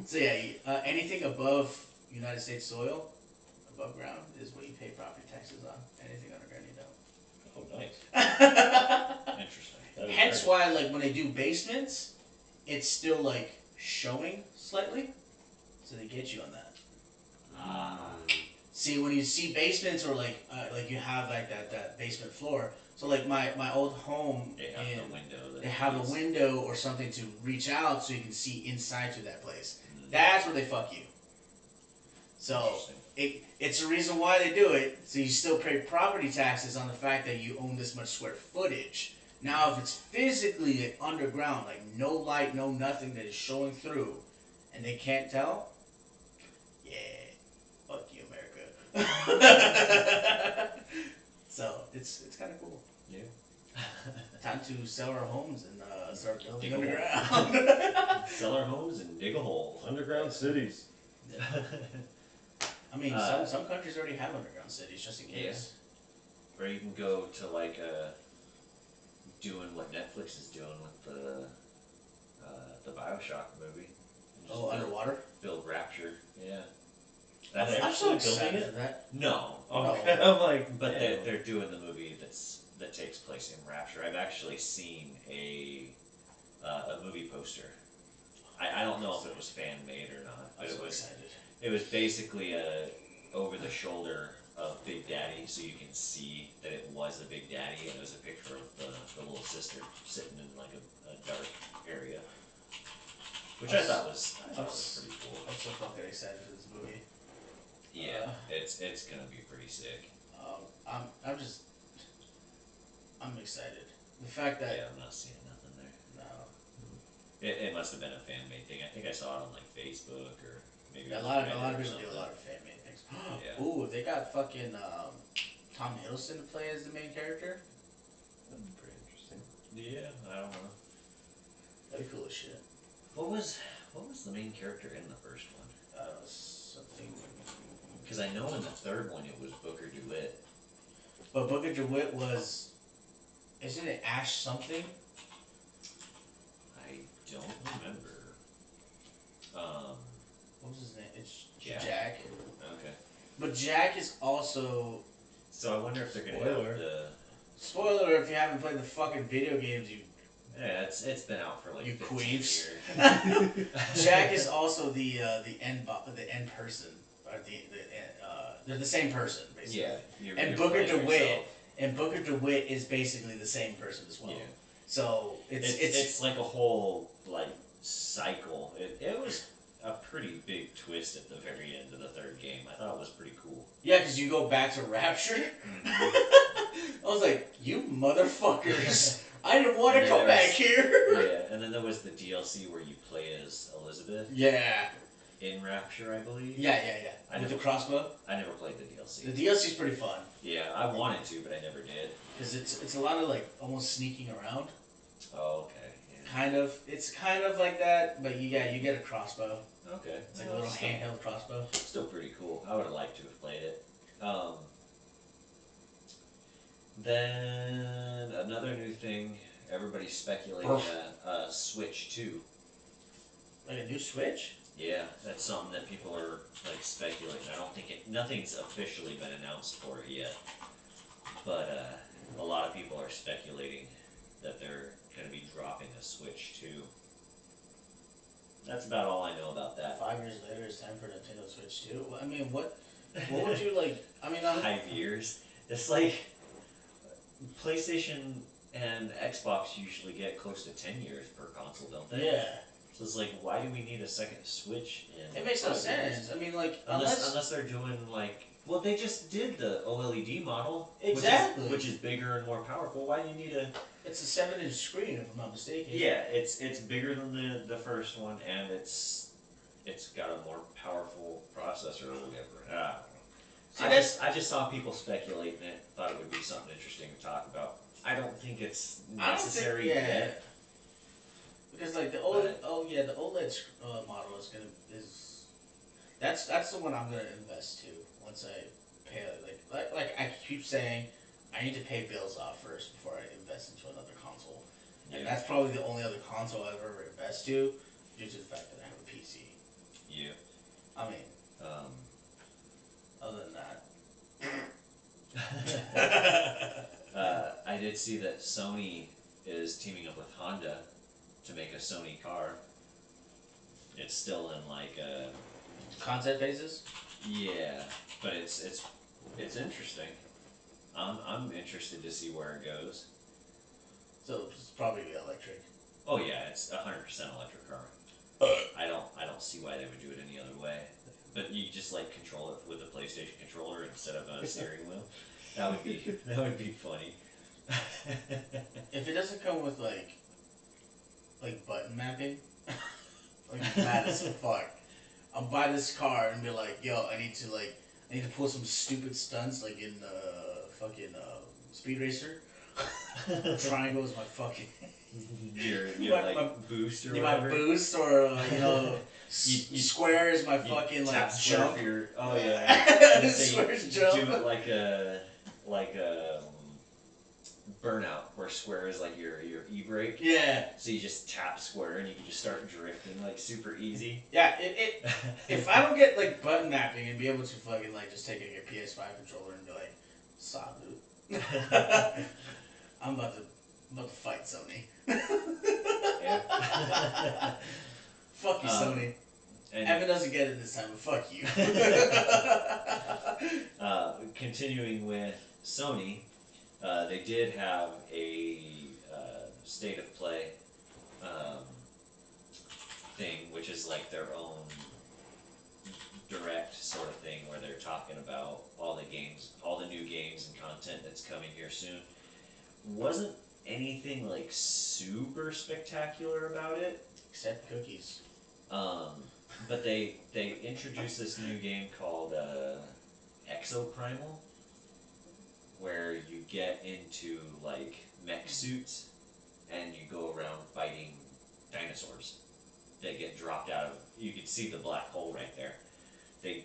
So yeah, anything above United States soil, above ground, is what you pay property taxes on. Anything underground, you Oh, nice. don't. Interesting. Hence why, like, when they do basements, it's still, like, showing slightly. So they get you on that. See, when you see basements or, like you have, like, that basement floor. So, like, my old home, They have the window. they have a window or something to reach out so you can see inside to that place. That's where they fuck you. So it's the reason why they do it. So you still pay property taxes on the fact that you own this much square footage. Now, if it's physically like, underground, like no light, no nothing that is showing through, and they can't tell, yeah, fuck you, America. So it's kind of cool. Yeah. Time to sell our homes and start building Dig a underground. Sell our homes and dig a hole. Underground cities. I mean, some countries already have underground cities, just in case. Or you can go to like doing what Netflix is doing with the BioShock movie. And just Underwater? Build Rapture. Yeah. Are they I'm so actually building excited it? for that. No. Okay. I'm like, But damn. they're doing the movie that takes place in Rapture. I've actually seen a movie poster. I don't know if it was fan made or not, but I'm so excited. it was basically a over the shoulder of Big Daddy, so you can see that it was the Big Daddy, and it was a picture of the little sister sitting in like a dark area, which I thought was pretty cool. I'm so fucking excited for this movie. Yeah, it's gonna be pretty sick. I'm excited. The fact that Yeah, I'm not seeing nothing there. no, It must have been a fan made thing. I think I saw it on like Facebook or maybe. a it was lot of Reddit or people do a something. lot of fan made things. Yeah. Ooh, they got fucking Tom Hiddleston to play as the main character. That'd be pretty interesting. Yeah, I don't know. That'd be cool as shit. What was the main character in the first one? Something. Because I know in the third one it was Booker DeWitt. But Booker DeWitt was, isn't it Ash something? I don't remember. What was his name? It's Jack. Jack. Okay. But Jack is also. So I wonder if they're gonna Spoiler. have the. Spoiler alert if you haven't played the fucking video games, you. Yeah, it's been out for like You 15 queefs. years. Jack is also the end person, or they're the same person basically. Yeah. And you're Booker playing DeWitt, yourself. and Booker DeWitt is basically the same person as well. Yeah. So it's like a whole like cycle. It was a pretty big twist at the very end of the third game. I thought it was pretty cool. Yeah, because you go back to Rapture. Mm-hmm. I was like, you motherfuckers! I didn't want to come back here. Yeah, and then there was the DLC where you play as Elizabeth. Yeah. In Rapture, I believe. Yeah. With the crossbow. I never played the DLC. The DLC's pretty fun. Yeah, I wanted to, but I never did. Because it's a lot of like almost sneaking around. Oh, okay. Yeah. Kind of. It's kind of like that, but you get a crossbow. Okay. It's like a little handheld crossbow. Still pretty cool. I would have liked to have played it. Then another new thing. Everybody's speculating Switch 2. Like a new Switch? Yeah, that's something that people are like speculating. I don't think nothing's officially been announced for it yet, but a lot of people are speculating that they're going to be dropping a Switch 2. That's about all I know about that. 5 years later, it's time for Nintendo Switch 2. I mean, what would you like? I mean, 5 years. It's like PlayStation and Xbox usually get close to 10 years per console, don't they? Yeah. So it's like, why do we need a second Switch? It makes no sense. I mean, like, unless they're doing like, well, they just did the OLED model, exactly, which is bigger and more powerful. Why do you need a? It's a 7-inch screen, if I'm not mistaken. Yeah, it's bigger than the first one, and it's got a more powerful processor or whatever. I just saw people speculating it. Thought it would be something interesting to talk about. I don't think it's necessary yet. Because like the OLED, the OLED model is that's the one I'm gonna invest to once I pay like I keep saying, I need to pay bills off first before I invest into another console, and that's probably the only other console I've ever invest to, due to the fact that I have a PC. Yeah. I mean, other than that. I did see that Sony is teaming up with Honda to make a Sony car. It's still in like concept phases. Yeah, but it's interesting. I'm interested to see where it goes. So it's probably electric. Oh yeah, it's 100% electric car. I don't see why they would do it any other way. But you just like control it with a PlayStation controller instead of a steering wheel. That would be funny. If it doesn't come with like button mapping, like mad as fuck. I'll buy this car and be like, yo, I need to pull some stupid stunts like in fucking Speed Racer. Triangle is my fucking your like boost or whatever. My boost or square is my fucking like jump. Oh yeah. Square's jump. Do it like a burnout where square is like your e-brake. Yeah. So you just tap square and you can just start drifting like super easy. Yeah. If I don't get like button mapping and be able to fucking like just take a PS5 controller and be like, stop, dude. I'm about to fight Sony. Yeah. Fuck you, Sony. Evan doesn't get it this time, but fuck you. Continuing with Sony, they did have a state of play thing, which is like their own direct sort of thing where they're talking about all the new games and content that's coming here soon. Wasn't anything like super spectacular about it. Except cookies. But they introduced this new game called Exoprimal, where you get into like mech suits and you go around fighting dinosaurs that get dropped out of. You can see the black hole right there. They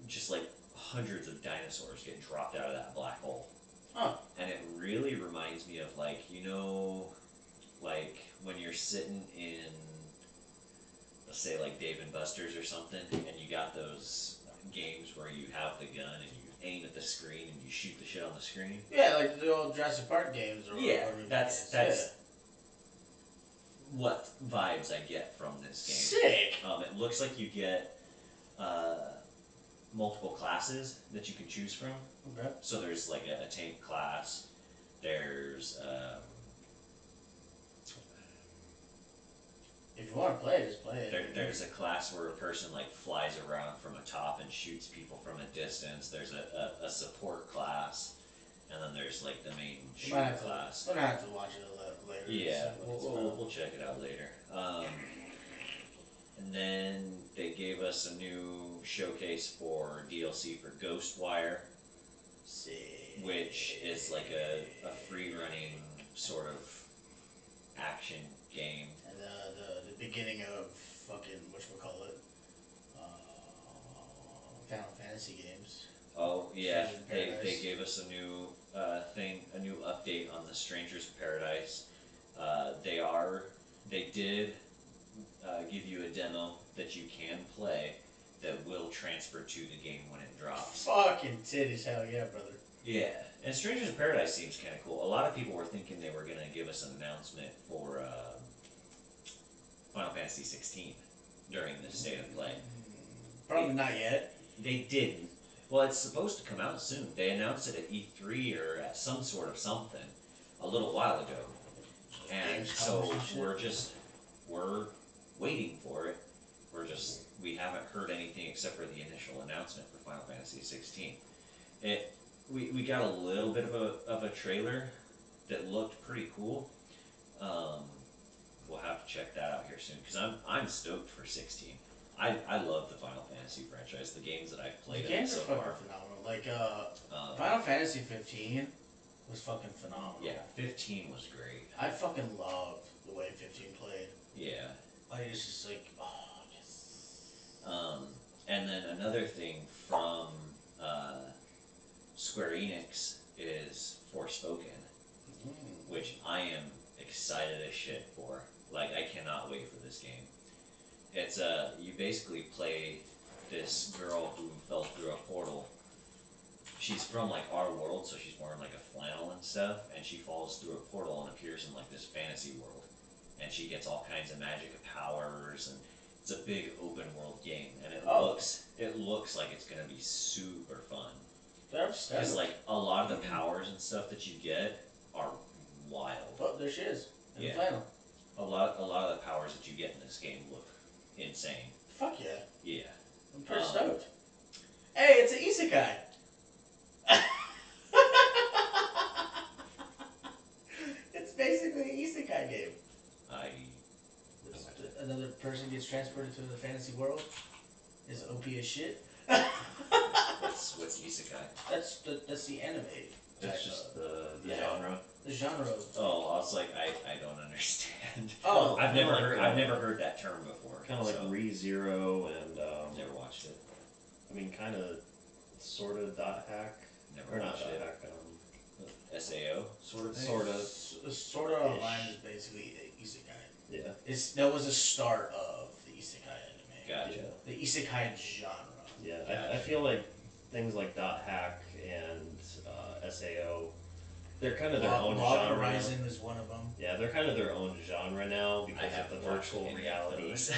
just like hundreds of dinosaurs get dropped out of that black hole. Huh. And it really reminds me of like, like when you're sitting in, let's say like Dave and Buster's or something, and you got those games where you have the gun and you aim at the screen and you shoot the shit on the screen. Yeah, like the old Jurassic Park games. That's what vibes I get from this game. Sick. It looks like you get multiple classes that you can choose from. Okay. So there's like a tank class. There's you want to play it, just play it. There's a class where a person like flies around from a top and shoots people from a distance. There's a support class, and then there's like the main shooter class. We're gonna have to watch it later. Yeah, we'll check it out later. And then they gave us a new showcase for DLC for Ghostwire, which is like a free running sort of action game. And the beginning of fucking whatchamacallit, Final Fantasy games. Oh yeah, they gave us a new a new update on the Strangers of Paradise. They did give you a demo that you can play that will transfer to the game when it drops. Fucking titties, hell yeah, brother. Yeah, and Strangers of Paradise seems kind of cool. A lot of people were thinking they were going to give us an announcement for Final Fantasy 16 during the State of Play. Probably not yet. They didn't. Well, it's supposed to come out soon. They announced it at E3 or at some sort of something a little while ago. And so we're waiting for it. We haven't heard anything except for the initial announcement for Final Fantasy 16. We got a little bit of a trailer that looked pretty cool. We'll have to check that out here soon because I'm stoked for 16. I love the Final Fantasy franchise. The games that I've played the games so are fucking far. phenomenal. Like Final Fantasy 15 was fucking phenomenal. Yeah, 15 was great. I fucking loved the way 15 played. Yeah. Like it's just like, oh yes. And then another thing from Square Enix is Forspoken, which I am excited as shit for. Like, I cannot wait for this game. It's you basically play this girl who fell through a portal. She's from like our world, so she's wearing like a flannel and stuff, and she falls through a portal and appears in like this fantasy world. And she gets all kinds of magic powers, and it's a big open world game, and it looks like it's gonna be super fun. Because like a lot of the powers and stuff that you get are wild. Oh, there she is. In Yeah. the flannel. A lot of the powers that you get in this game look insane. Fuck yeah. Yeah. I'm pretty stoked. Hey, it's an isekai. It's basically an isekai game. Another person gets transported to the fantasy world. Is OP as shit. What's isekai? That's the anime. It's just the genre. The genre. Oh, I was like, I don't understand. Oh, I've never heard that term before. Kind of like ReZero and never watched it. I mean, kind of, sort of dot hack. Never Or not watched dot it. hack. SAO sort of thing. Sort of online is basically a isekai. Yeah. That was the start of the isekai anime. Gotcha. The isekai genre. Yeah. Gotcha. I feel like things like dot hack and SAO, they're kind of their own Log genre. Horizon is one of them. Yeah, they're kind of their own genre now because I of the haven't watched virtual any of reality. those.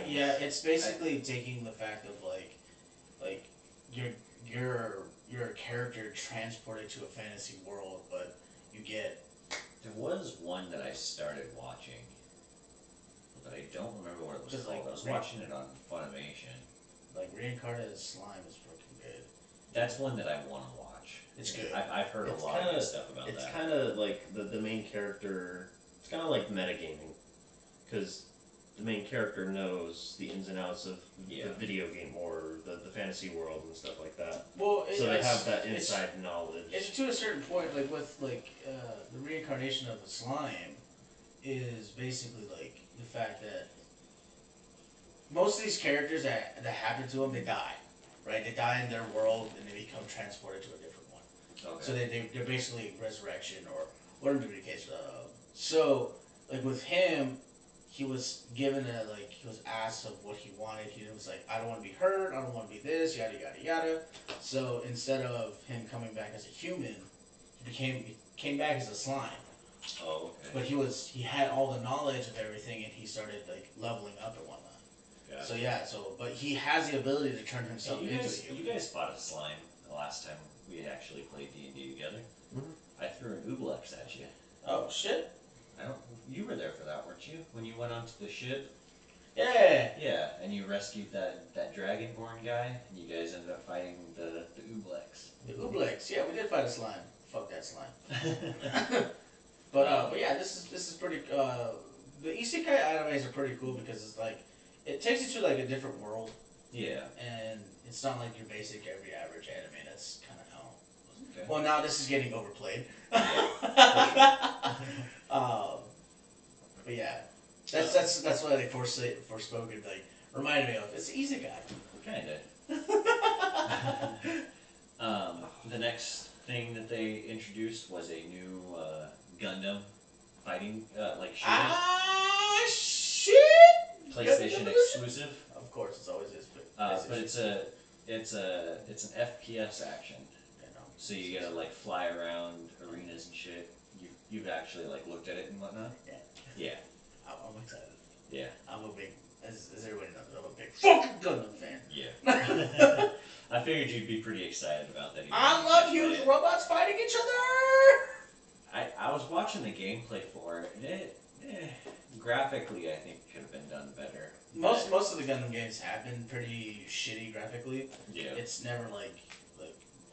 Yeah, it's basically taking the fact of like you're a character transported to a fantasy world, but you get. There was one that I started watching, but I don't remember what it was Just called. like I was watching it on Funimation. Like Reincarnated Slime is fucking good. That's one that I want to watch. It's good. I've heard It's a lot of kinda- good stuff about It's that. kind of like the main character. It's kind of like metagaming, because the main character knows the ins and outs of Yeah. the video game or the fantasy world and stuff like that. Well, So they have that inside knowledge. It's to a certain point, like with the reincarnation of the slime, is basically like the fact that most of these characters that happen to them, they die, right? They die in their world and they become transported to a different one. Okay. So they're basically resurrection or whatever the case. So like with him, he was given he was asked of what he wanted. He was like, I don't want to be hurt. I don't want to be this. Yada yada yada. So instead of him coming back as a human, he came back as a slime. Oh, okay. But he had all the knowledge of everything, and he started like leveling up and whatnot. Gotcha. But he has the ability to turn himself Hey, into a you human. guys fought a slime the last time we actually played D&D together. Mhm. I threw an ooblex at you. Oh shit! You were there for that, weren't weren't you? When you went onto the ship? Yeah. Yeah, and you rescued that Dragonborn guy, and you guys ended up fighting the Ublex. The Ublex. Yeah, we did fight a slime. Fuck that slime. But yeah, this is pretty. The isekai animes are pretty cool because it's like it takes you to like a different world, Yeah. and it's not like your basic every average anime. That's kind of how. Okay. Well, now this is getting overplayed. But yeah, that's why they forspoken like reminded me of. It's isekai. Kinda. The next thing that they introduced was a new Gundam fighting like shooter. Ah shit! PlayStation exclusive. Of course, it's always is. But it's an FPS action. You know. So you gotta like fly around arenas and shit. You've actually like looked at it and whatnot. Yeah. Yeah. I'm excited. Yeah. I'm a big, as everybody knows, I'm a big fucking Gundam fan. Yeah. I figured you'd be pretty excited about that. I love huge robots fighting each other. I was watching the gameplay for it, and graphically I think could have been done better. Most of the Gundam games have been pretty shitty graphically. Yeah. It's never like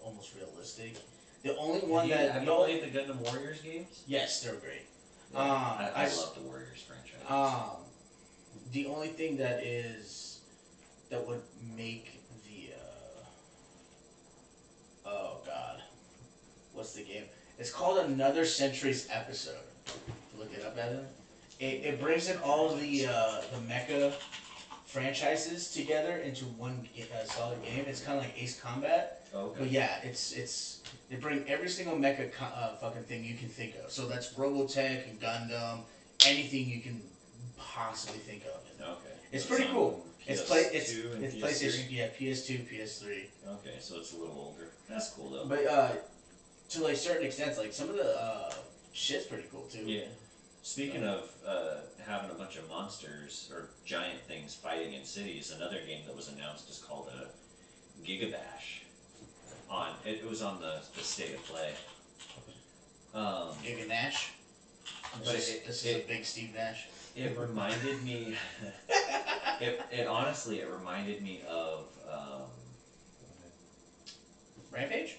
almost realistic. The only one have you played the Gundam Warriors games? Yes, they're great. Yeah. I love the Warriors franchise. The only thing that would make the oh god, what's the game? It's called Another Century's Episode. Look it up, Evan. It brings in all the mecha franchises together into one solid game. It's kind of like Ace Combat. Okay. But yeah, they bring every single mecha fucking thing you can think of. So that's Robotech and Gundam, anything you can possibly think of. Okay. It's pretty cool. It's PS2 and it's PS3? PlayStation, yeah, PS2, PS3. Okay, so it's a little older. That's cool though. But to like certain extents, like some of the shit's pretty cool too. Yeah. Speaking of having a bunch of monsters or giant things fighting in cities, another game that was announced is called Gigabash. It was on the State of Play. Giga Nash. But This is a big Steve Nash. It reminded me. It honestly reminded me of. Rampage?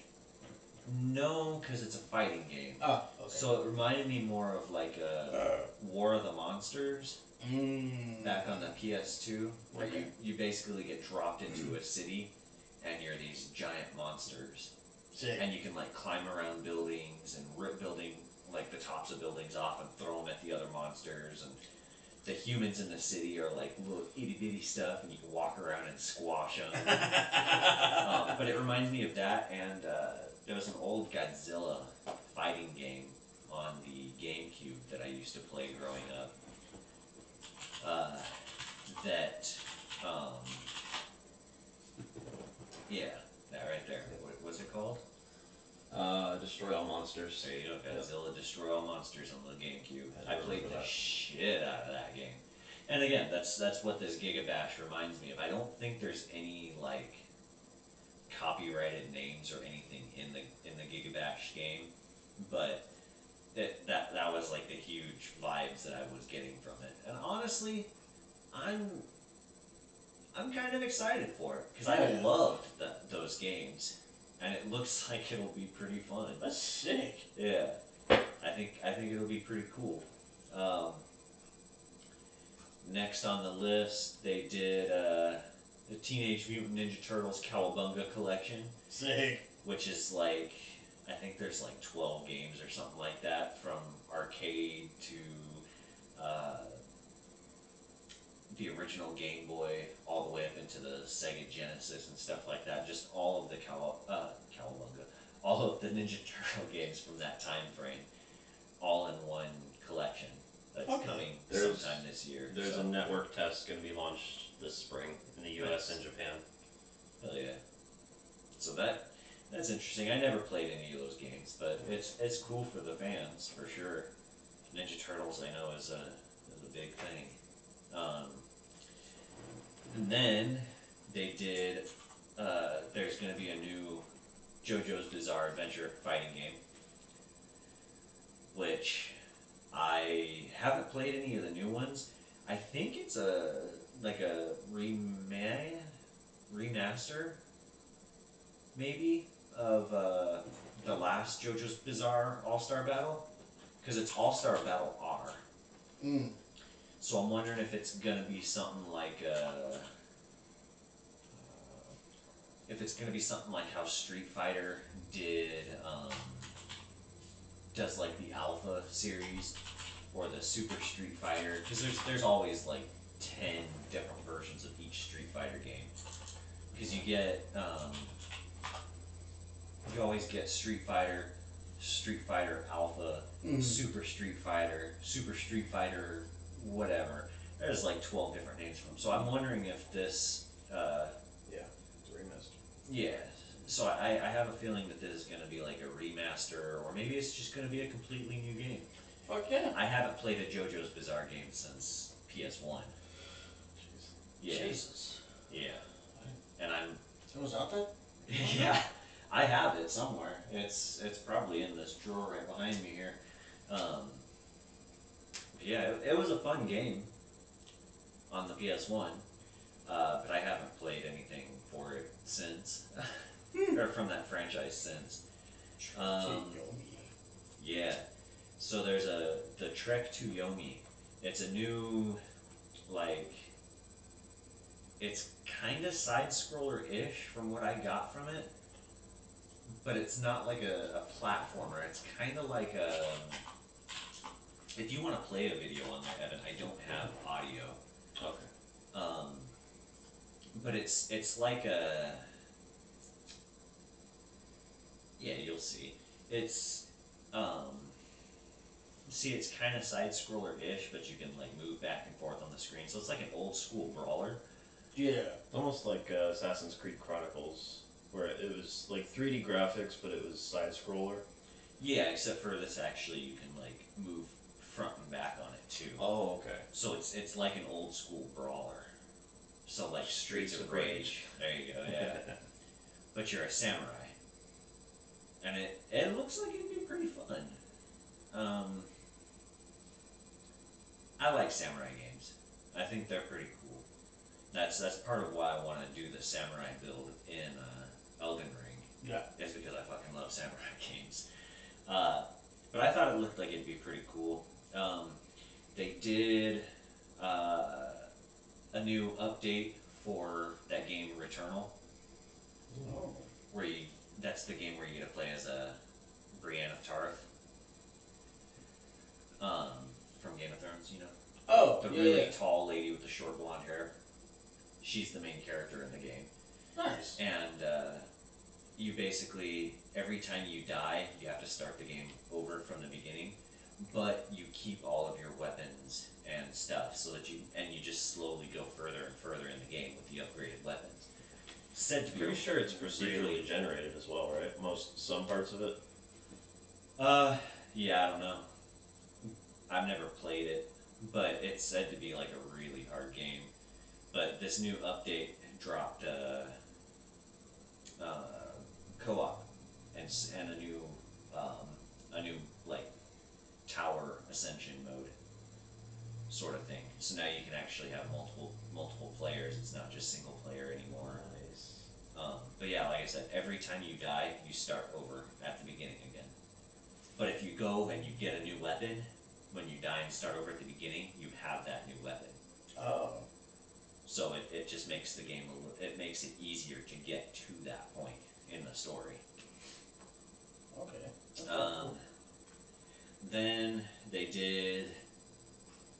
No, because it's a fighting game. Oh, okay. So it reminded me more of like War of the Monsters back on the PS2, where Okay. you basically get dropped into a city, and you're these giant monsters, Sick. and you can like climb around buildings and rip like the tops of buildings off and throw them at the other monsters, and the humans in the city are like little itty bitty stuff, and you can walk around and squash them. But it reminds me of that, and there was an old Godzilla fighting game on the GameCube that I used to play growing up. Yeah, that right there. What was it called? Destroy All Monsters. There you go, Godzilla Destroy All Monsters on the GameCube. I played the that. shit out of that game. And again, that's what this Gigabash reminds me of. I don't think there's any like copyrighted names or anything in the Gigabash game, but that was like the huge vibes that I was getting from it. And honestly, I'm kind of excited for it because I loved those games. And it looks like it'll be pretty fun. That's sick. Yeah, I think it'll be pretty cool. Next on the list, they did the Teenage Mutant Ninja Turtles Cowabunga Collection. Sick. Which is like, I think there's like 12 games or something like that, from arcade to the original Game Boy, all the way up into the Sega Genesis and stuff like that. Just all of the Cowabunga, all of the Ninja Turtle games from that time frame, all in one collection that's coming sometime this year. There's a network test going to be launched this spring in the US and Japan. Hell yeah. So that's interesting. I never played any of those games, but it's cool for the fans, for sure. Ninja Turtles, I know, is a big thing. And then they did, there's going to be a new JoJo's Bizarre Adventure fighting game, which I haven't played any of the new ones. I think it's like a remaster, maybe, of the last JoJo's Bizarre All-Star Battle, because it's All-Star Battle R. Mm. So I'm wondering if it's gonna be something like if it's gonna be something like how Street Fighter does like the Alpha series or the Super Street Fighter, because there's always like 10 different versions of each Street Fighter game. Because you always get Street Fighter, Street Fighter Alpha, Super Street Fighter, whatever. There's like 12 different names for them. So I'm wondering if this, It's a remaster. yeah. So I have a feeling that this is going to be like a remaster, or maybe it's just going to be a completely new game. Fuck yeah. I haven't played a JoJo's Bizarre game since PS1. Yeah. Jesus. Yeah. And I'm. It was out there? Yeah. I have it somewhere. It's probably in this drawer right behind me here. Yeah, it was a fun game on the PS1, but I haven't played anything for it since, or from that franchise since. Yeah. So there's the Trek to Yomi. It's a new, like, it's kind of side-scroller-ish from what I got from it, but it's not like a platformer. It's kind of like a, if you want to play a video on there, Evan, I don't have audio. Okay. But it's like a, yeah, you'll see. It's, see, it's kind of side-scroller-ish, but you can like move back and forth on the screen. So it's like an old-school brawler. Yeah. Almost like Assassin's Creed Chronicles, where it was like 3D graphics, but it was side-scroller. Yeah, except for this actually you can like move front and back on it too. Oh, okay. So it's like an old-school brawler. So like Streets of Rage. There you go, yeah. But you're a samurai. And it looks like it'd be pretty fun. I like samurai games. I think they're pretty cool. That's part of why I want to do the samurai build in Elden Ring. Yeah. Is because I fucking love samurai games. But I thought it looked like it'd be pretty cool. They did a new update for that game Returnal, Oh. where that's the game where you get to play as a Brienne of Tarth. From Game of Thrones, you know? Oh, The yeah, really yeah. tall lady with the short blonde hair. She's the main character in the game. Nice. And you basically, every time you die, you have to start the game over from the beginning. But you keep all of your weapons and stuff, so that you just slowly go further and further in the game with the upgraded weapons. Said to be Pretty sure it's really- procedurally generated as well, right? Some parts of it. Yeah, I don't know. I've never played it, but it's said to be like a really hard game. But this new update dropped co-op and a new like tower ascension mode sort of thing. So now you can actually have multiple players. It's not just single player anymore. Nice. But yeah, like I said, every time you die, you start over at the beginning again. But if you go and you get a new weapon, when you die and start over at the beginning, you have that new weapon. Oh. So it just makes the game it makes it easier to get to that point in the story. Okay. That's Um, Then they did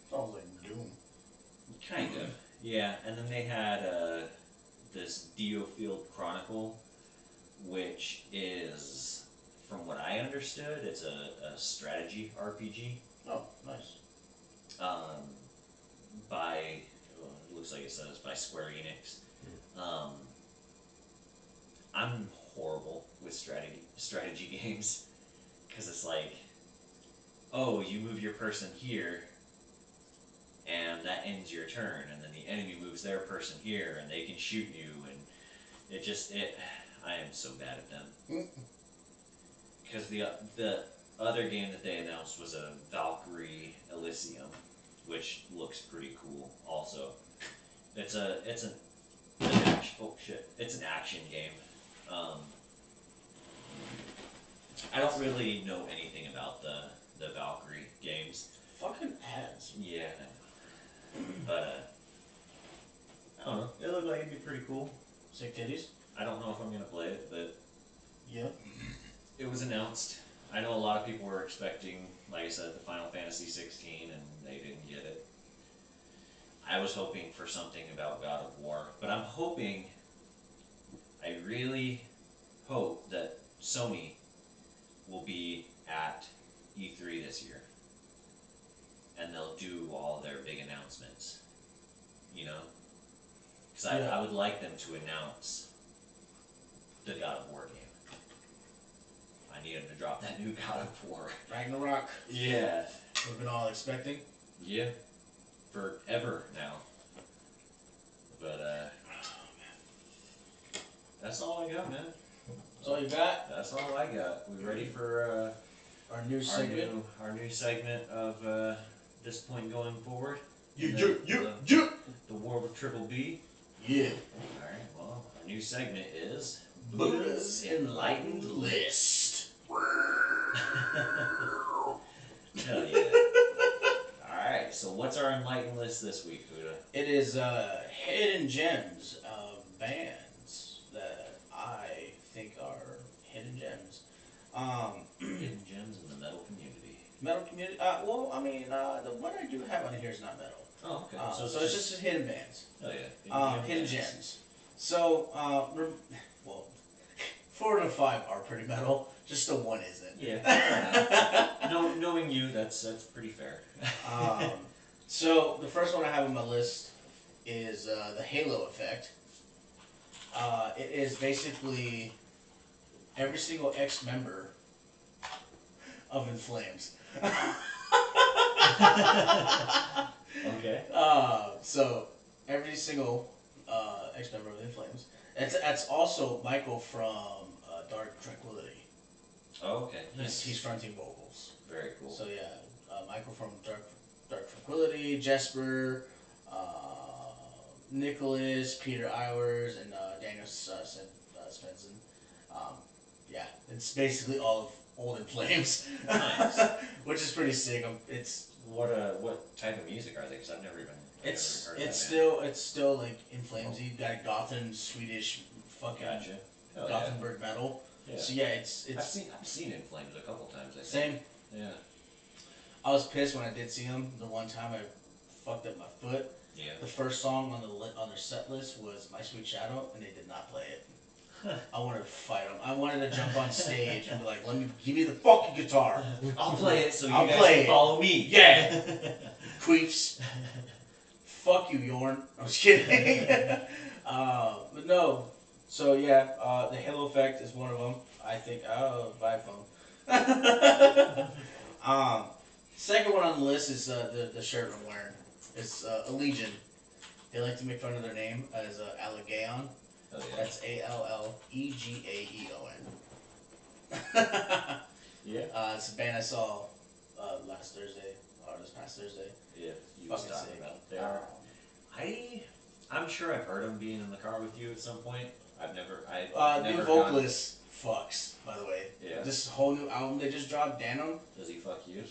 Sounds like Doom. kind of, yeah, and then they had this Diofield Chronicle, which is, from what I understood, it's a strategy RPG. Oh, nice. By, it looks like it says by Square Enix. I'm horrible with strategy games, because it's like, oh, you move your person here, and that ends your turn, and then the enemy moves their person here, and they can shoot you, and I am so bad at them. Because other game that they announced was a Valkyrie Elysium, which looks pretty cool. Also, it's an action. Oh shit! It's an action game. I don't really know anything about the Valkyrie games. Fucking ads. Yeah, but I don't know. It looked like it'd be pretty cool. Sick titties. I don't know if I'm gonna play it, but Yeah. it was announced. I know a lot of people were expecting, like I said, the Final Fantasy 16, and they didn't get it. I was hoping for something about God of War, but I'm hoping, I really hope that Sony will be at E3 this year, and they'll do all their big announcements, you know? Because Yeah. I would like them to announce the God of War game. I need them to drop that new God of War. Ragnarok. Yeah. We've been all expecting. Yeah. Forever now. But, that's all I got, man. That's all you got? That's all I got. We ready for, Our new segment? our new segment of, this point going forward? Yeah. The War with Triple B? Yeah. Alright, well, our new segment is Buddha's Enlightened List. Hell yeah. Alright, so what's our enlightened list this week, Buddha? It is hidden gems of bands that I think are hidden gems. Hidden gems in the metal community. Metal community. Well, I mean, the one I do have on here is not metal. Oh, okay. So it's just hidden bands. Oh yeah. Hidden gems. So, well, 4 to 5 are pretty metal. Just the one isn't. Yeah. Fair enough. Knowing you, that's pretty fair. So the first one I have on my list is the Halo effect. It is basically every single ex-member of In Flames. Okay. So every single ex-member of In Flames. That's also Michael from Dark Tranquility. Oh, okay. Nice. He's fronting vocals. Very cool. So yeah, Michael from Dark Tranquility, Jesper, Nicholas, Peter Iwers, and Daniel Svensson. Yeah, it's basically all of Old In Flames, Nice. which is pretty sick. It's What type of music are they? Because I've never heard it's still like In Flames. You got Gothen, Swedish, fucking Gotcha. Hell yeah. Gothenburg metal. Yeah. So yeah, it's I've seen In Flames a couple times. I think. same. Yeah. I was pissed when I did see them. The one time I fucked up my foot. Yeah. The first song on their set list was My Sweet Shadow, and they did not play it. I wanted to fight them. I wanted to jump on stage and be like, give me the fucking guitar. I'll play it so you I'll guys play can it. follow me. Yeah. Queefs. Fuck you, Yorn. I was kidding. But no. So yeah, the Halo effect is one of them. I think, by phone. Second one on the list is the shirt I'm wearing. It's Allegiant. They like to make fun of their name as Allegaeon. Oh yeah. That's Allegaeon. Yeah. It's a band I saw last Thursday, or this past Thursday. Yeah. You was Fucking talking sick. about there. I'm sure I've heard him being in the car with you at some point. I've never New vocalist fucks, by the way. Yeah. This whole new album they just dropped, Denim. Does he fuck you?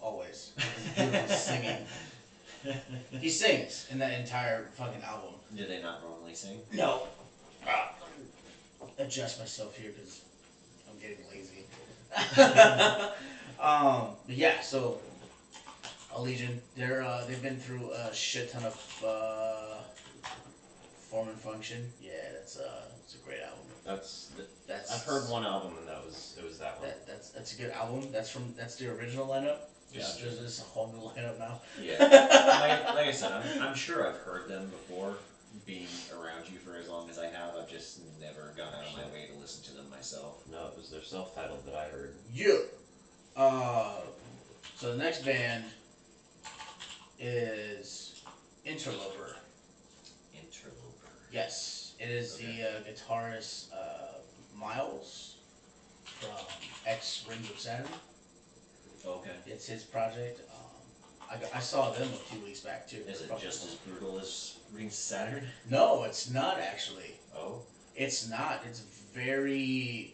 Always. He's beautiful singing. He sings in that entire fucking album. Do they not normally sing? No. Adjust myself here because I'm getting lazy. But yeah, so Allegiant, they've been through a shit ton of form and function. Yeah, it's a great album. I've heard one album and it was that one. That's a good album. That's the original lineup. There's Gotcha. just a whole new lineup now. Yeah. like I said, I'm sure I've heard them before, being around you for as long as I have. I've just never gone out of my way to listen to them myself. No, it was their self-titled that I heard. Yeah. So the next band is Interloper. Interloper. Yes, it is Okay. the guitarist Miles from X Rings of Saturn. Okay. It's his project. I saw them a few weeks back too. Is it just as brutal as Ring Saturn? No, it's not actually. Oh. It's not. It's very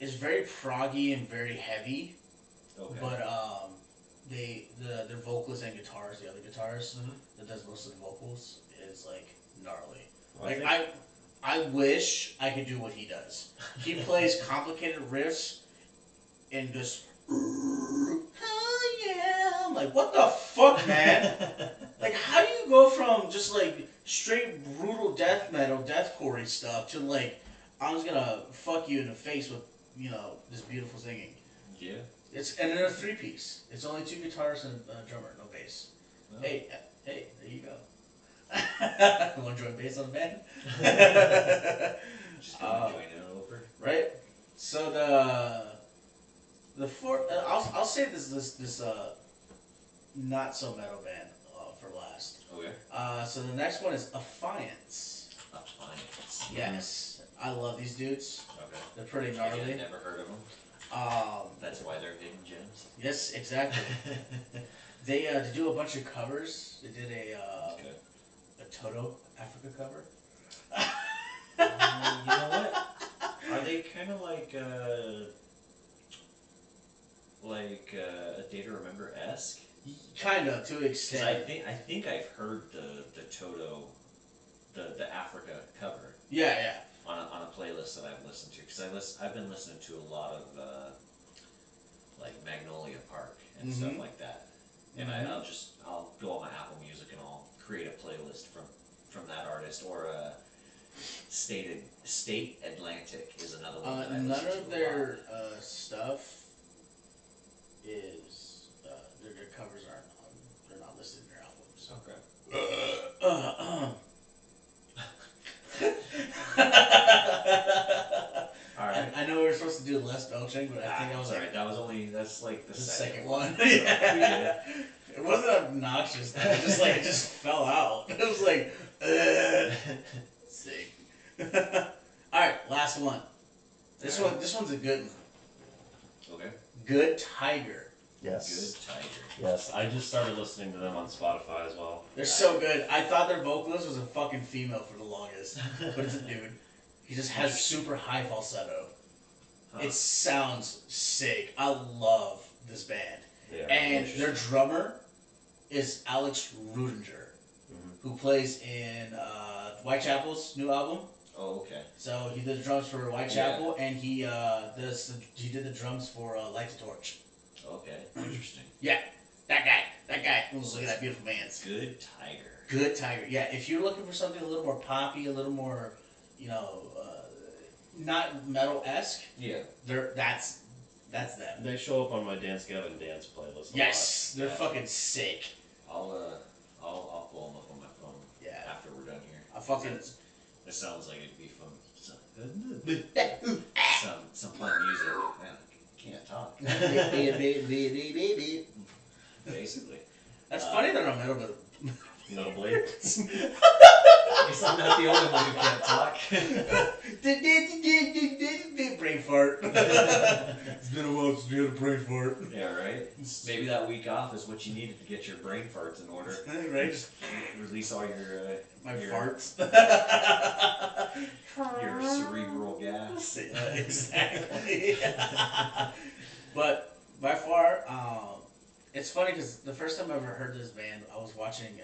proggy and very heavy. Okay. But their vocalist and guitars, the other guitarist that does most of the vocals, is like gnarly. Well, Like I wish I could do what he does. He plays complicated riffs and just oh yeah. I'm like, what the fuck, man? Like, how do you go from just like straight brutal death metal, deathcore stuff to like I'm just gonna fuck you in the face with this beautiful singing. Yeah. And then a 3-piece. It's only 2 guitars and a drummer, no bass. Well. Hey, there you go. Want to join bass on the band? Just gonna join it over. Right. So the fourth, I'll save this not so metal band for last. Okay. So the next one is Affiance. Appliance. Yes, I love these dudes. Okay. They're pretty Again, gnarly. never heard of them. That's why they're hidden gems. Yes, exactly. They do a bunch of covers. They did a Toto Africa cover. You know what? Are they kind of like a Day to Remember esque? Kind of, to an Because extent. I think I've heard the Toto, the Africa cover Yeah. on a playlist that I've listened to. Because I've been listening to a lot of like Magnolia Park and stuff like that. And I'll go on my Apple Music and I'll create a playlist from that artist, or State Atlantic is another one that I listen to. None of their stuff is their covers aren't they're not listed in their albums. Alright. I know we were supposed to do less belching, but I think I was alright. That's like the second second one. So, Yeah. It wasn't obnoxious. Though. It just fell out. It was like, sick. All right, last one. This one's a good one. Okay. Good Tiger. Yes. Good Tiger. Yes, I just started listening to them on Spotify as well. They're so good. I thought their vocalist was a fucking female for the longest, but it's a dude. He just has super high falsetto. Huh. It sounds sick. I love this band. And their drummer is Alex Rudinger, who plays in Whitechapel's new album. Oh, okay. So he did the drums for Whitechapel, and he did the drums for Light the Torch. Okay, interesting. Yeah, that guy. Look at that beautiful man. Good Tiger. Good Tiger. Yeah, if you're looking for something a little more poppy, a little more, not metal-esque. Yeah. That's them. They show up on my Dance Gavin Dance playlist. Yes, they're fucking sick. I'll pull them up on my phone. Yeah. After we're done here. I fucking. It sounds like it'd be fun. Some fun music. Man, I can't talk. Basically. That's funny that I'm metal, but. Notably. Guess I'm not the only one who can't talk. Brain fart. It's been a while since we had a brain fart. Yeah, right? Maybe that week off is what you needed to get your brain farts in order. Right? Just release all your farts. your cerebral gas. Exactly. But by far, it's funny because the first time I ever heard this band, I was watching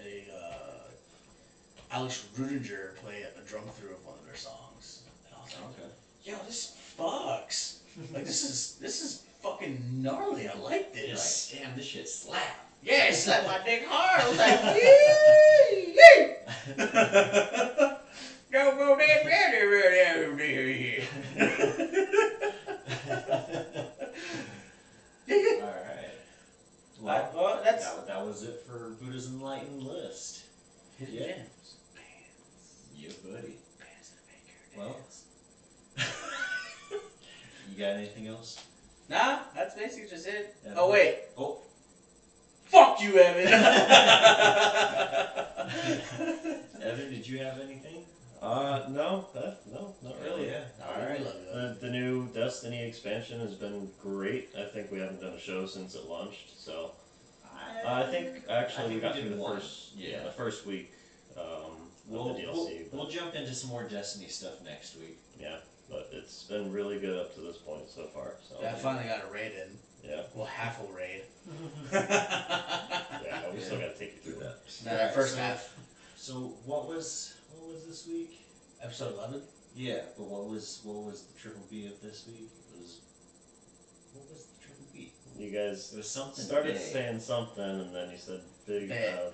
Alex Rudinger play a drum through of one of their songs, and I was like, Okay. "Yo, this fucks! Like this is fucking gnarly. I like this. You're like, damn, this shit slap. Yeah, it slapped my dick hard. I was like, yee, go, Alright. Well, that's that was it for Buddha's Enlightened List. hidden Yeah. gems. Yeah, buddy. Bands that make your Well. dance. You got anything else? Nah, that's basically just it. Yeah. Oh wait. Oh. Fuck you, Evan. Evan, did you have anything? No, not really. Yeah. Alright. Very lovely. The new Destiny expansion has been great. I think we haven't done a show since it launched, so I think actually we got through the first week with the DLC. We'll jump into some more Destiny stuff next week. Yeah, but it's been really good up to this point so far. So Yeah, I finally got a raid in. Yeah. Well, half a raid. Yeah, we still gotta take you through that. That first half. So what was this week? Episode 11. Yeah, but what was the triple B of this week? What was the triple B? You guys It was something. started big. saying something, and then you said big ass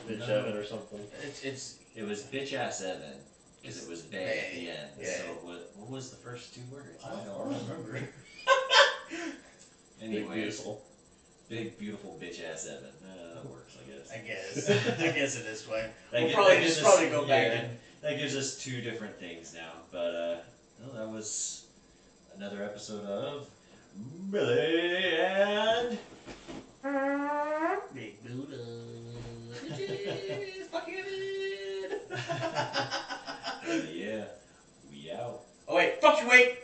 bitch No. Evan or something. It was bitch ass Evan because it was Bay at the end. Yeah. So what was the first two words? I don't remember. Anyway, big beautiful bitch ass Evan. That works, I guess. I guess it is way. That We'll gi- probably that just gives us- go back yeah, and. That gives us two different things now. But well, that was another episode of Billy and Big Buddha. yeah, we out. Oh wait, fuck you, wait!